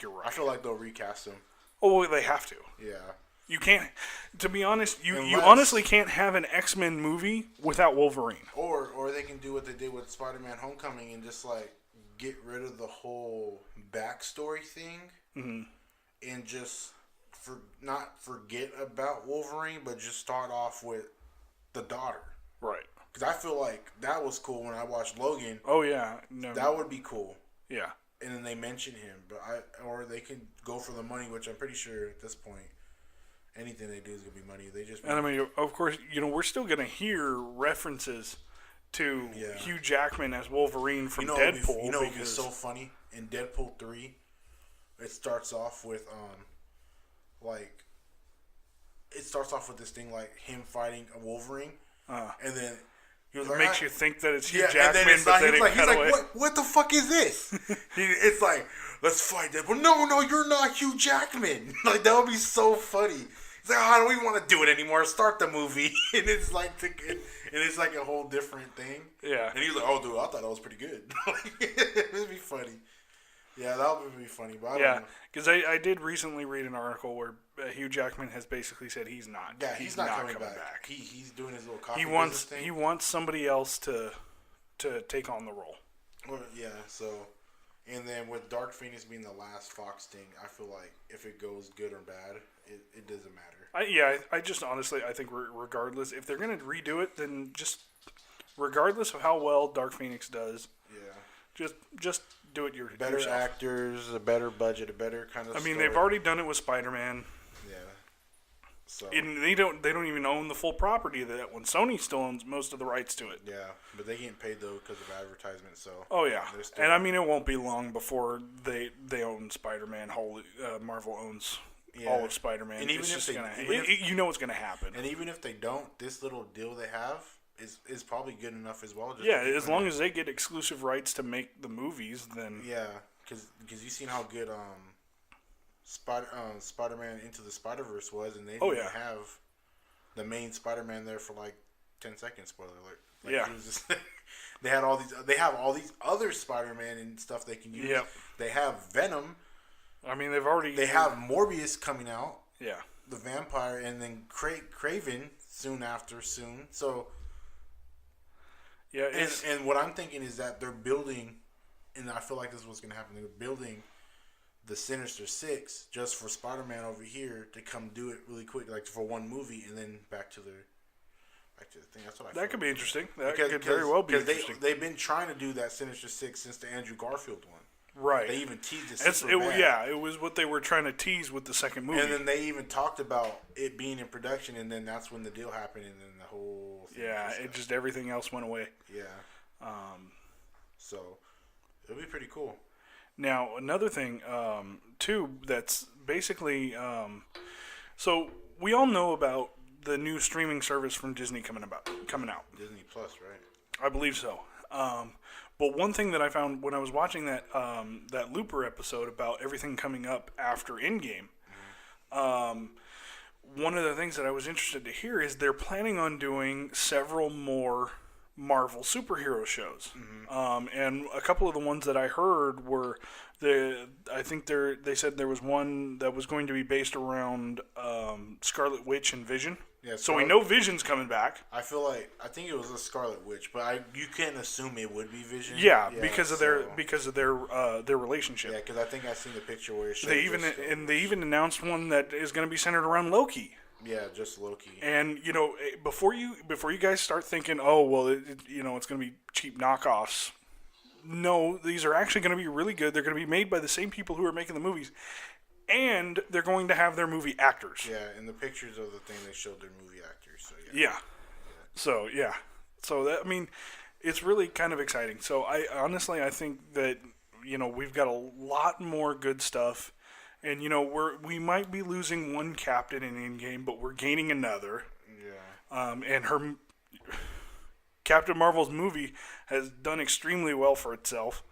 you're right. I feel like they'll recast him. Oh, well, they have to. Yeah. You can't. To be honest, you honestly can't have an X-Men movie without Wolverine. Or they can do what they did with Spider-Man: Homecoming and just like get rid of the whole backstory thing, and just not forget about Wolverine, but just start off with the daughter. Right. Because I feel like that was cool when I watched Logan. Oh yeah, no. That would be cool. Yeah. And then they mention him, or they can go for the money, which I'm pretty sure at this point, anything they do is gonna be money. And I mean, of course, we're still gonna hear references to Hugh Jackman as Wolverine from Deadpool. It'd be so funny in Deadpool 3. It starts off with this thing like him fighting a Wolverine, and then. It makes you think that it's Hugh Jackman, but then he's like, what the fuck is this? It's like, let's fight Deadpool. No, you're not Hugh Jackman. Like, that would be so funny. He's like, how do we want to do it anymore? Start the movie. And it's like a whole different thing. Yeah. And he's like, oh, dude, I thought that was pretty good. It'd be funny. Yeah, that would be funny. But I don't know. Because I did recently read an article where Hugh Jackman has basically said he's not. Yeah, he's not coming back. He's doing his little coffee business thing. He wants somebody else to take on the role. Well, yeah, so... And then with Dark Phoenix being the last Fox thing, I feel like if it goes good or bad, it doesn't matter. I just honestly, I think regardless, if they're going to redo it, then just regardless of how well Dark Phoenix does, just do it yourself. Better actors, a better budget, a better kind of story. They've already done it with Spider-Man. Yeah. So. And they don't even own the full property of that one. Sony still owns most of the rights to it. Yeah, but they getting paid though because of advertisement. So. Oh yeah, and it won't be long before they own Spider-Man. Marvel owns all of Spider-Man. And even it's if what's gonna happen. And even if they don't, this little deal they have is probably good enough as well. As long as they get exclusive rights to make the movies, then because you've seen how good Spider-Man Into the Spider-Verse was, and they didn't even have the main Spider-Man there for like 10 seconds. Spoiler alert. It was just, they have all these other Spider-Man and stuff they can use. Yep. They have Venom. They have Morbius coming out. Yeah. The vampire, and then Craven soon. So. Yeah. And what I'm thinking is that they're building, and I feel like this is what's going to happen. They're building the Sinister Six just for Spider-Man over here to come do it really quick, like for one movie, and then back to the thing. That's what I. That could be interesting. That could very well be interesting. They've been trying to do that Sinister Six since the Andrew Garfield one. Right. They even teased it. It was what they were trying to tease with the second movie. And then they even talked about it being in production, and then that's when the deal happened, and then the whole thing everything else went away. Yeah. So, It'll be pretty cool. Now, another thing, too, that's basically... so, we all know about the new streaming service from Disney coming out. Disney Plus, right? I believe so. But one thing that I found when I was watching that Looper episode about everything coming up after Endgame, one of the things that I was interested to hear is they're planning on doing several more Marvel superhero shows. And a couple of the ones that I heard were they said there was one that was going to be based around Scarlet Witch and Vision. Yeah, so we know Vision's coming back. I think it was a Scarlet Witch, but you can't assume it would be Vision. Yeah, because of their relationship. Yeah, because I think I seen the picture where it showed they even announced one that is going to be centered around Loki. Yeah, just Loki. And before you guys start thinking, oh well, it's going to be cheap knockoffs. No, these are actually going to be really good. They're going to be made by the same people who are making the movies. And they're going to have their movie actors. Yeah, in the pictures of the thing, they showed their movie actors. So yeah. So that, I mean, it's really kind of exciting. So I think that we've got a lot more good stuff, and we might be losing one captain in Endgame, but we're gaining another. Yeah. And her Captain Marvel's movie has done extremely well for itself.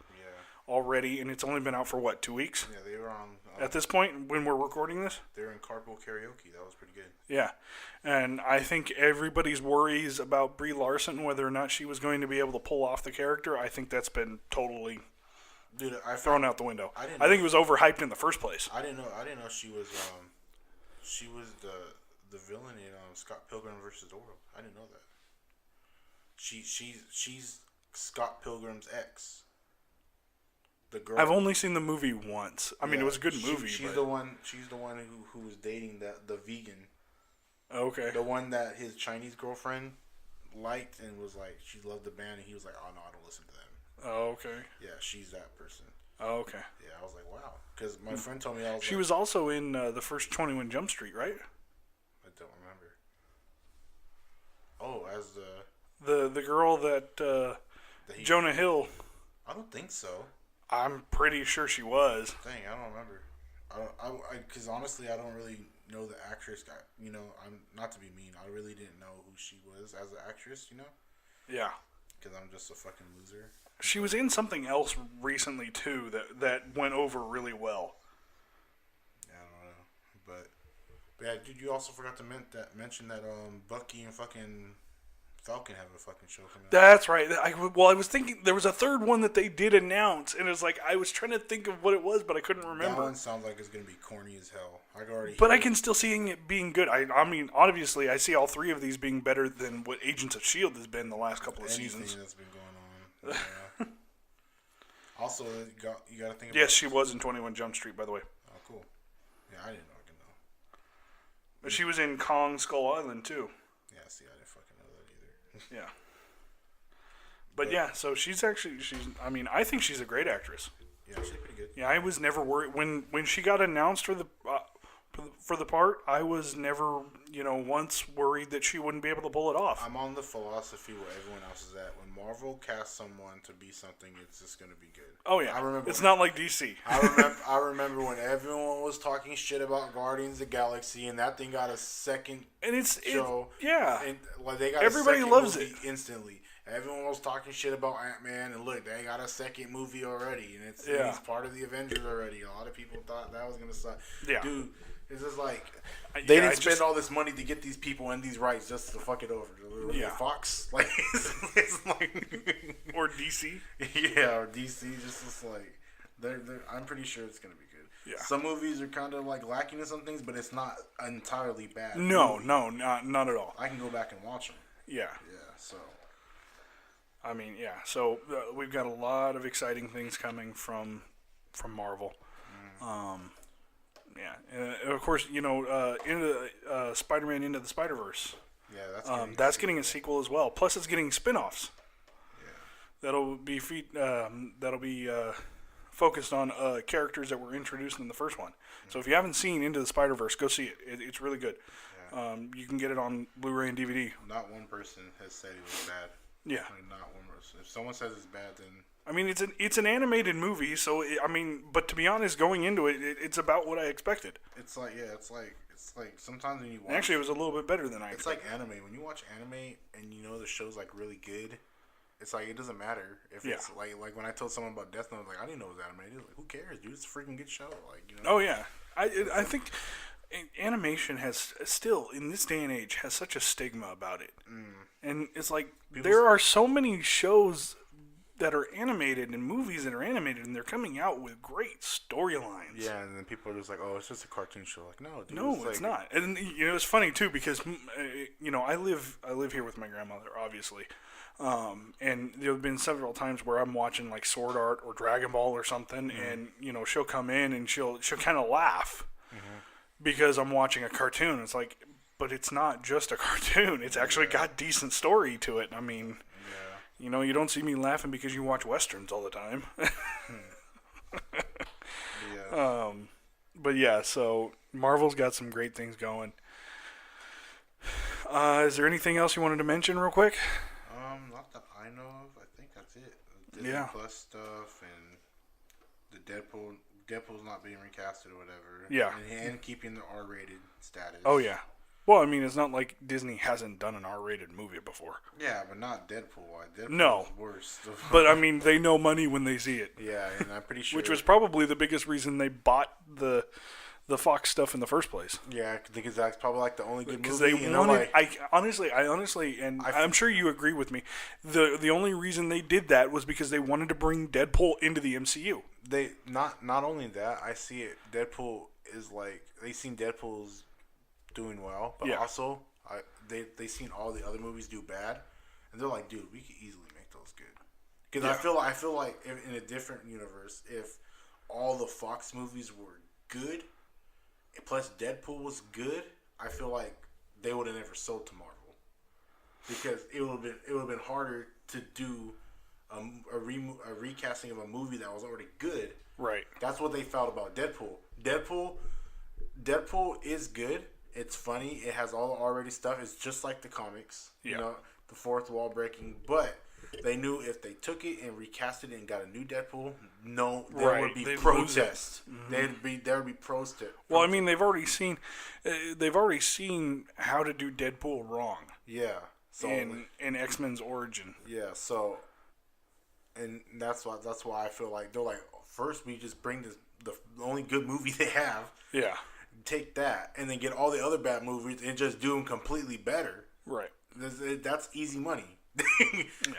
Already, and it's only been out for 2 weeks? Yeah, they were on... at this point, when we're recording this? They were in carpool karaoke. That was pretty good. Yeah. And I think everybody's worries about Brie Larson, whether or not she was going to be able to pull off the character, I think that's been totally thrown out the window. I think it was overhyped in the first place. I didn't know she was the villain in Scott Pilgrim vs. the World. I didn't know that. She's Scott Pilgrim's ex. The girl. I've only seen the movie once. I mean, it was a good movie. She's the one who was dating the vegan. Okay. The one that his Chinese girlfriend liked and was like, she loved the band, and he was like, oh no, I don't listen to them. Oh, okay. Yeah, she's that person. Oh, okay. Yeah, I was like, wow, because my friend told me she was also in the first 21 Jump Street, right? I don't remember. Oh, as the girl that Jonah Hill. I don't think so. I'm pretty sure she was. Dang, I don't remember. Because honestly, I don't really know the actress. I'm not to be mean. I really didn't know who she was as an actress. Yeah. Because I'm just a fucking loser. She was in something else recently too that went over really well. Yeah, I don't know, but yeah, dude, you also forgot to mention that Bucky and fucking Falcon have a fucking show coming out. That's right. I was thinking there was a third one that they did announce, and it was like I was trying to think of what it was, but I couldn't remember. That one sounds like it's gonna be corny as hell. But I can still see it being good. I mean, obviously, I see all three of these being better than what Agents of S.H.I.E.L.D. has been the last couple of seasons. Anything that's been going on. Yeah. Also, you got to think about... Yes, she was in 21 Jump Street, by the way. Oh, cool. Yeah, I didn't fucking know. But she was in Kong Skull Island, too. Yeah, see, I didn't fucking know that either. Yeah. But yeah, so I mean, I think she's a great actress. Yeah, she's pretty good. Yeah, I was never worried. When she got announced for the part, I was never, once worried that she wouldn't be able to pull it off. I'm on the philosophy where everyone else is at. When Marvel casts someone to be something, it's just going to be good. Oh, yeah. It's not like DC. I remember when everyone was talking shit about Guardians of the Galaxy, and that thing got a second show. Yeah. And, they got everybody loves it instantly. Everyone was talking shit about Ant-Man, and look, they got a second movie already, and he's part of the Avengers already. A lot of people thought that was going to suck. Yeah. Dude, it's just like, they didn't spend all this money to get these people and these rights just to fuck it over. Yeah. Fox? Like, it's like... or DC? Yeah, or DC, just like... I'm pretty sure it's going to be good. Yeah. Some movies are kind of like lacking in some things, but it's not entirely bad. No, not at all. I can go back and watch them. Yeah. Yeah, so... I mean, yeah. So we've got a lot of exciting things coming from Marvel. Yeah, and of course, Spider-Man Into the Spider-Verse. Yeah, that's getting a sequel as well. Plus, it's getting spin-offs. Yeah. That'll be focused on characters that were introduced in the first one. So if you haven't seen Into the Spider-Verse, go see it. It's really good. Yeah. You can get it on Blu-ray and DVD. Not one person has said it was bad. Yeah. Like, not one. If someone says it's bad, then I mean, it's an animated movie, so but to be honest, going into it, it's about what I expected. it's like sometimes when you watch. Actually, it was a little bit better than I It's expected. like anime. When you watch anime and you know the show's like really good, it's like it doesn't matter if it's like when I told someone about Death Note, like I didn't know it was anime. Like, who cares, dude? It's a freaking good show. Like, you know. Oh yeah, I think animation has still in this day and age has such a stigma about it, and it's like there are so many shows that are animated and movies that are animated, and they're coming out with great storylines. Yeah, and then people are just like, "Oh, it's just a cartoon show." Like, no, dude, no, it's not. And it's funny too because I live here with my grandmother, obviously, and there have been several times where I'm watching like Sword Art or Dragon Ball or something, and she'll come in and she'll kind of laugh because I'm watching a cartoon. It's like, but it's not just a cartoon. It's actually got decent story to it. I mean. You don't see me laughing because you watch Westerns all the time. But yeah, so Marvel's got some great things going. Is there anything else you wanted to mention real quick? Not that I know of. I think that's it. The Disney Plus stuff and the Deadpool's not being recasted or whatever. Yeah. And keeping the R-rated status. Oh, yeah. Well, I mean, it's not like Disney hasn't done an R-rated movie before. Yeah, but not Deadpool. No. Is worse. But, I mean, they know money when they see it. Yeah, and I'm pretty sure... Which was probably the biggest reason they bought the Fox stuff in the first place. Yeah, because that's probably like the only good movie. Because they wanted... I honestly, and I'm sure you agree with me, the only reason they did that was because they wanted to bring Deadpool into the MCU. They... Not only that, I see it. Deadpool is like... They seen Deadpool's doing well, but also they seen all the other movies do bad, and they're like, dude, we could easily make those good. Because I feel like in a different universe, if all the Fox movies were good, plus Deadpool was good, I feel like they would have never sold to Marvel, because it would have been harder to do a recasting of a movie that was already good. Right. That's what they felt about Deadpool. Deadpool is good. It's funny. It has all the already stuff. It's just like the comics. Yeah. You know, the fourth wall breaking. But they knew if they took it and recast it and got a new Deadpool, there would be protests. Mm-hmm. There would be protests. Well, I mean, they've already seen how to do Deadpool wrong. Yeah. So in X-Men's origin. Yeah. So, and that's why I feel like they're like, first we just bring the only good movie they have. Yeah. Take that and then get all the other bad movies and just do them completely better. Right. That's easy money.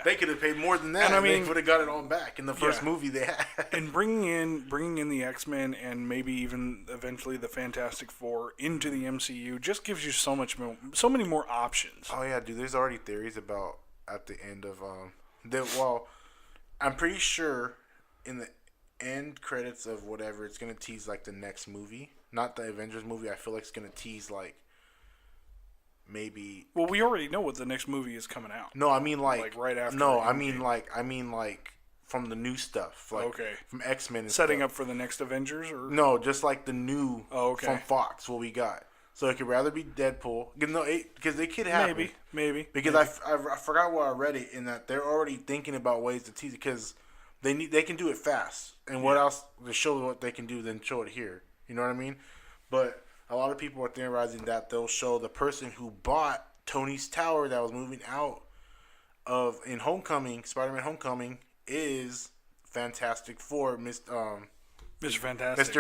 They could have paid more than that, and I mean, they would have got it all back in the first movie they had. And bringing in the X-Men and maybe even eventually the Fantastic Four into the MCU just gives you so many more options. Oh yeah, dude. There's already theories about at the end of well, I'm pretty sure in the end credits of whatever it's gonna tease like the next movie. Not the Avengers movie. I feel like it's gonna tease like maybe. Well, we already know what the next movie is coming out. No, I mean like right after. No, I mean like from the new stuff. Like from X-Men. And setting up for the next Avengers, or no, just like the new from Fox. What we got. So it could rather be Deadpool. No, because it could happen. Maybe. Because I forgot where I read it in that they're already thinking about ways to tease it because they can do it fast. And what else to show what they can do? Then show it here. You know what I mean? But a lot of people are theorizing that they'll show the person who bought Tony's tower that was moving out in Homecoming, Spider-Man Homecoming, is Fantastic Four, Mr.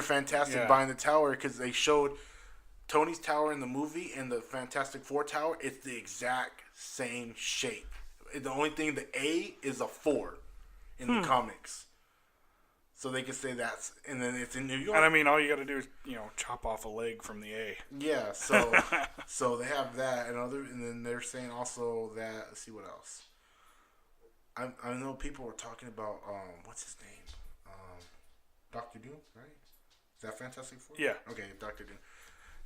Fantastic buying the tower because they showed Tony's tower in the movie and the Fantastic Four tower. It's the exact same shape. The only thing, the A is a 4 in the comics. So they can say that's, and then it's in New York. And I mean, all you got to do is, chop off a leg from the A. Yeah, so so they have that, and then they're saying also that, let's see what else. I know people were talking about, what's his name? Dr. Doom, right? Is that Fantastic Four? Yeah. Okay, Dr. Doom.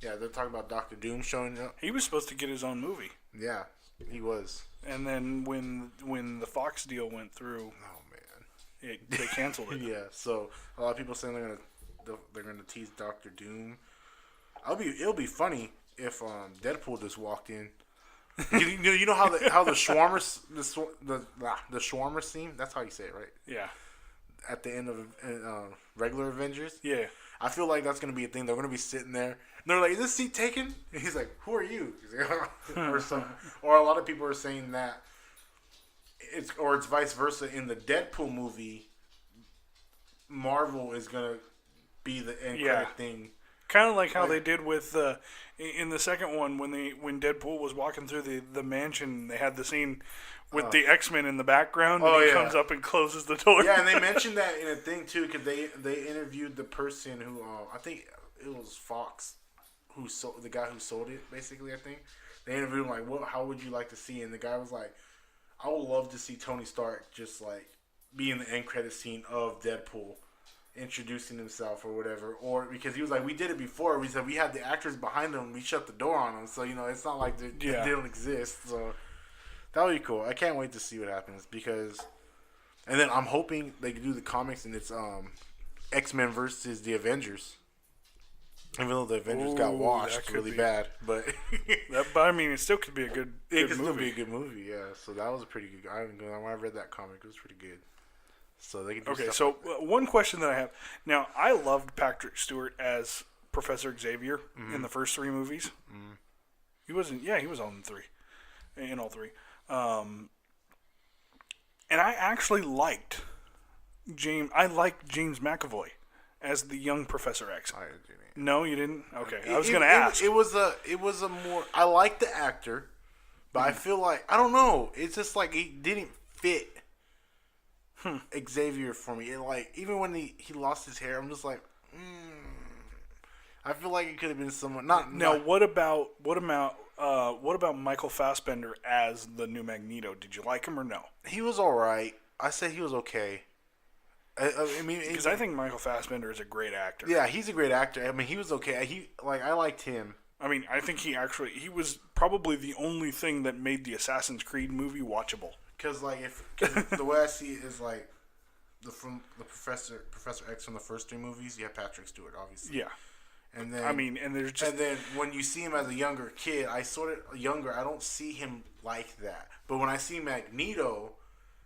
Yeah, they're talking about Dr. Doom showing up. He was supposed to get his own movie. Yeah, he was. And then when the Fox deal went through... They canceled it. Yeah, so a lot of people saying they're gonna tease Dr. Doom. It'll be funny if Deadpool just walked in. You know how the shawarma the shawarma scene. That's how you say it, right? Yeah. At the end of regular Avengers. Yeah. I feel like that's gonna be a thing. They're gonna be sitting there. And they're like, "Is this seat taken?" And he's like, "Who are you?" He's like, or something. Or a lot of people are saying that it's vice versa. In the Deadpool movie, Marvel is gonna be the end credit thing. Kind of like how they did with in the second one when Deadpool was walking through the mansion. They had the scene with the X-Men in the background. And he comes up and closes the door. Yeah, and they mentioned that in a thing too because they interviewed the person who I think it was Fox who sold the guy who sold it. Basically, I think they interviewed him like, "What? How would you like to see?" And the guy was like, "I would love to see Tony Stark just like be in the end credit scene of Deadpool." Introducing himself or whatever, or because he was like, we did it before. We said we had the actors behind them. We shut the door on them, so it's not like they don't exist. So that would be cool. I can't wait to see what happens and then I'm hoping they can do the comics and it's X-Men versus the Avengers. Even though the Avengers got washed really bad, but I mean, it still could be a good it could still be a good movie. Yeah, so that was a pretty good. When I read that comic, it was pretty good. So they can do stuff so like that. One question that I have now, I loved Patrick Stewart as Professor Xavier in the first three movies. He was on in all three. And I actually liked James McAvoy as the young Professor X. I didn't. No, you didn't? Okay, I was going to ask. It was a more. I like the actor, but I feel like I don't know. It's just like he didn't fit. Xavier for me. Even when he lost his hair, I'm just like, I feel like it could have been someone. What about Michael Fassbender as the new Magneto? Did you like him or no? He was all right. I said he was okay. I mean, because I think Michael Fassbender is a great actor. Yeah, he's a great actor. I mean, he was okay. I liked him. I mean, I think he was probably the only thing that made the Assassin's Creed movie watchable. Because the way I see it is like from the Professor X from the first three movies, you have Patrick Stewart, obviously. Yeah. And then and then when you see him as a younger kid, I don't see him like that. But when I see Magneto,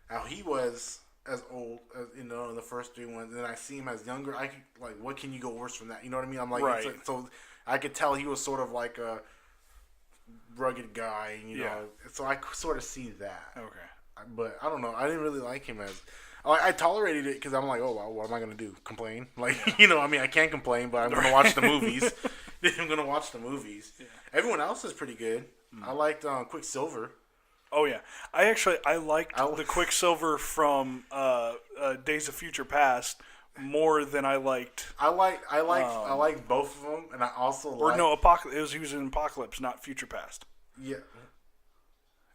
how he was as old as in the first three ones, and then I see him as younger, I could what can you go worse from that? You know what I mean? I'm like, right. So I could tell he was sort of like a rugged guy, you know. So I sort of see that. Okay. But I don't know. I didn't really like him as. I tolerated it because I'm like, oh, well, what am I gonna do? Complain? I mean, I can't complain, but I'm gonna watch the movies. I'm gonna watch the movies. Yeah. Everyone else is pretty good. I liked Quicksilver. Oh yeah, I liked the Quicksilver from Days of Future Past more than I liked. I liked both of them, and I also Apocalypse. He was in Apocalypse, not Future Past. Yeah.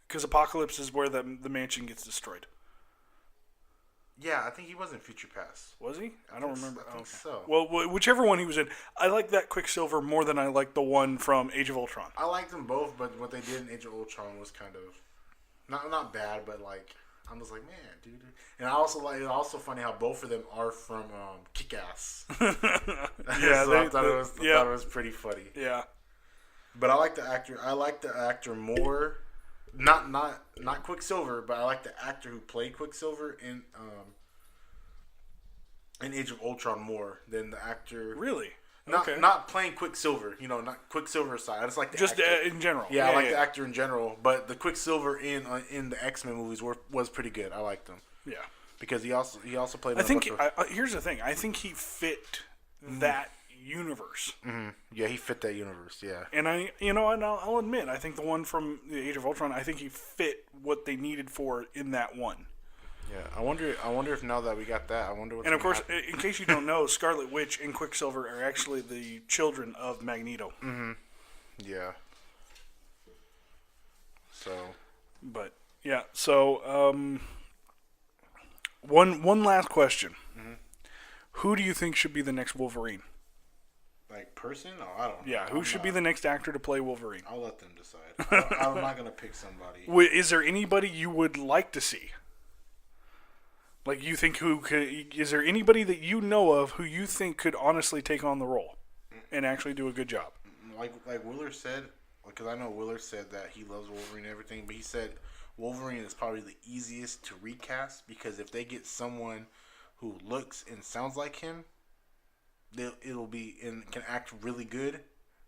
Because Apocalypse is where the mansion gets destroyed. Yeah, I think he was in Future Past. Was he? I don't remember. I think so. Well, whichever one he was in, I like that Quicksilver more than I like the one from Age of Ultron. I liked them both, but what they did in Age of Ultron was kind of not bad, but I'm just like, man, dude. And I also it's also funny how both of them are from Kick-Ass. Yeah, so I thought it was pretty funny. Yeah. But I like the actor. I like the actor more. Not Quicksilver, but I like the actor who played Quicksilver in Age of Ultron more than the actor. Really? Not playing Quicksilver. Not Quicksilver side. I just like the actor. In general. Yeah, I like the actor in general. But the Quicksilver in the X-Men movies was pretty good. I liked him. Yeah. Because he also played. Here's the thing. I think he fit that universe. Mm-hmm. Yeah, he fit that universe. Yeah, and I'll admit, I think the one from the Age of Ultron, I think he fit what they needed for in that one. Yeah, I wonder if now that we got that, I wonder what's. And of course, in case you don't know, Scarlet Witch and Quicksilver are actually the children of Magneto. Mm-hmm. Yeah. So. But yeah, so one last question. Mm-hmm. Who do you think should be the next Wolverine? Like person? No, I don't know. Yeah, who should be the next actor to play Wolverine? I'll let them decide. I'm not going to pick somebody. Is there anybody you would like to see? Like, you think is there anybody that you know of who you think could honestly take on the role and actually do a good job? Like Willer said, because I know Willard said that he loves Wolverine and everything, but he said Wolverine is probably the easiest to recast because if they get someone who looks and sounds like him, it'll be and can act really good,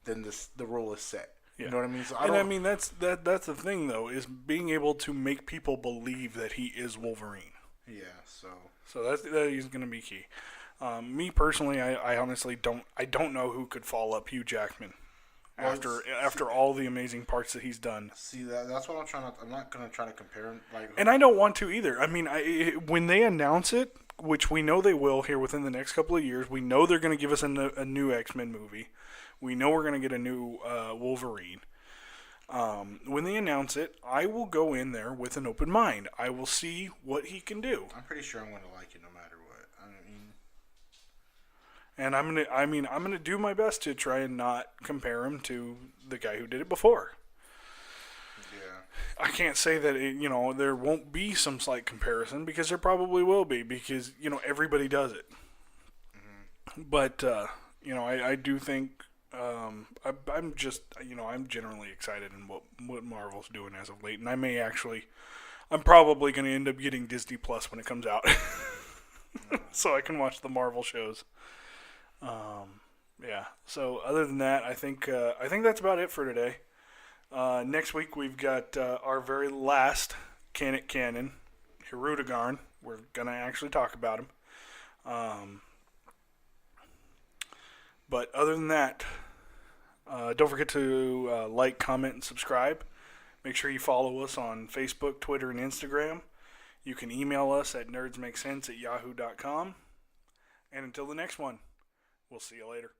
then the role is set. Yeah. You know what I mean? So I mean that's the thing though, is being able to make people believe that he is Wolverine. Yeah. So that is going to be key. Me personally, I honestly don't know who could follow up Hugh Jackman after all the amazing parts that he's done. See, that's what I'm not going to try to compare him. And I don't want to either. I mean, when they announce it, which we know they will here within the next couple of years, we know they're going to give us a new X-Men movie. We know we're going to get a new Wolverine. When they announce it, I will go in there with an open mind. I will see what he can do. I'm pretty sure I'm going to like it no matter what. And I'm gonna do my best to try and not compare him to the guy who did it before. Yeah. I can't say that there won't be some slight comparison because there probably will be because everybody does it. Mm-hmm. But I do think I'm just I'm generally excited in what Marvel's doing as of late, and I'm probably going to end up getting Disney Plus when it comes out, so I can watch the Marvel shows. Yeah. So other than that, I think that's about it for today. Next week we've got our very last canon, Hirudegarn. We're gonna actually talk about him. But other than that, don't forget to like, comment, and subscribe. Make sure you follow us on Facebook, Twitter, and Instagram. You can email us at nerdsmakesense@yahoo.com. And until the next one, we'll see you later.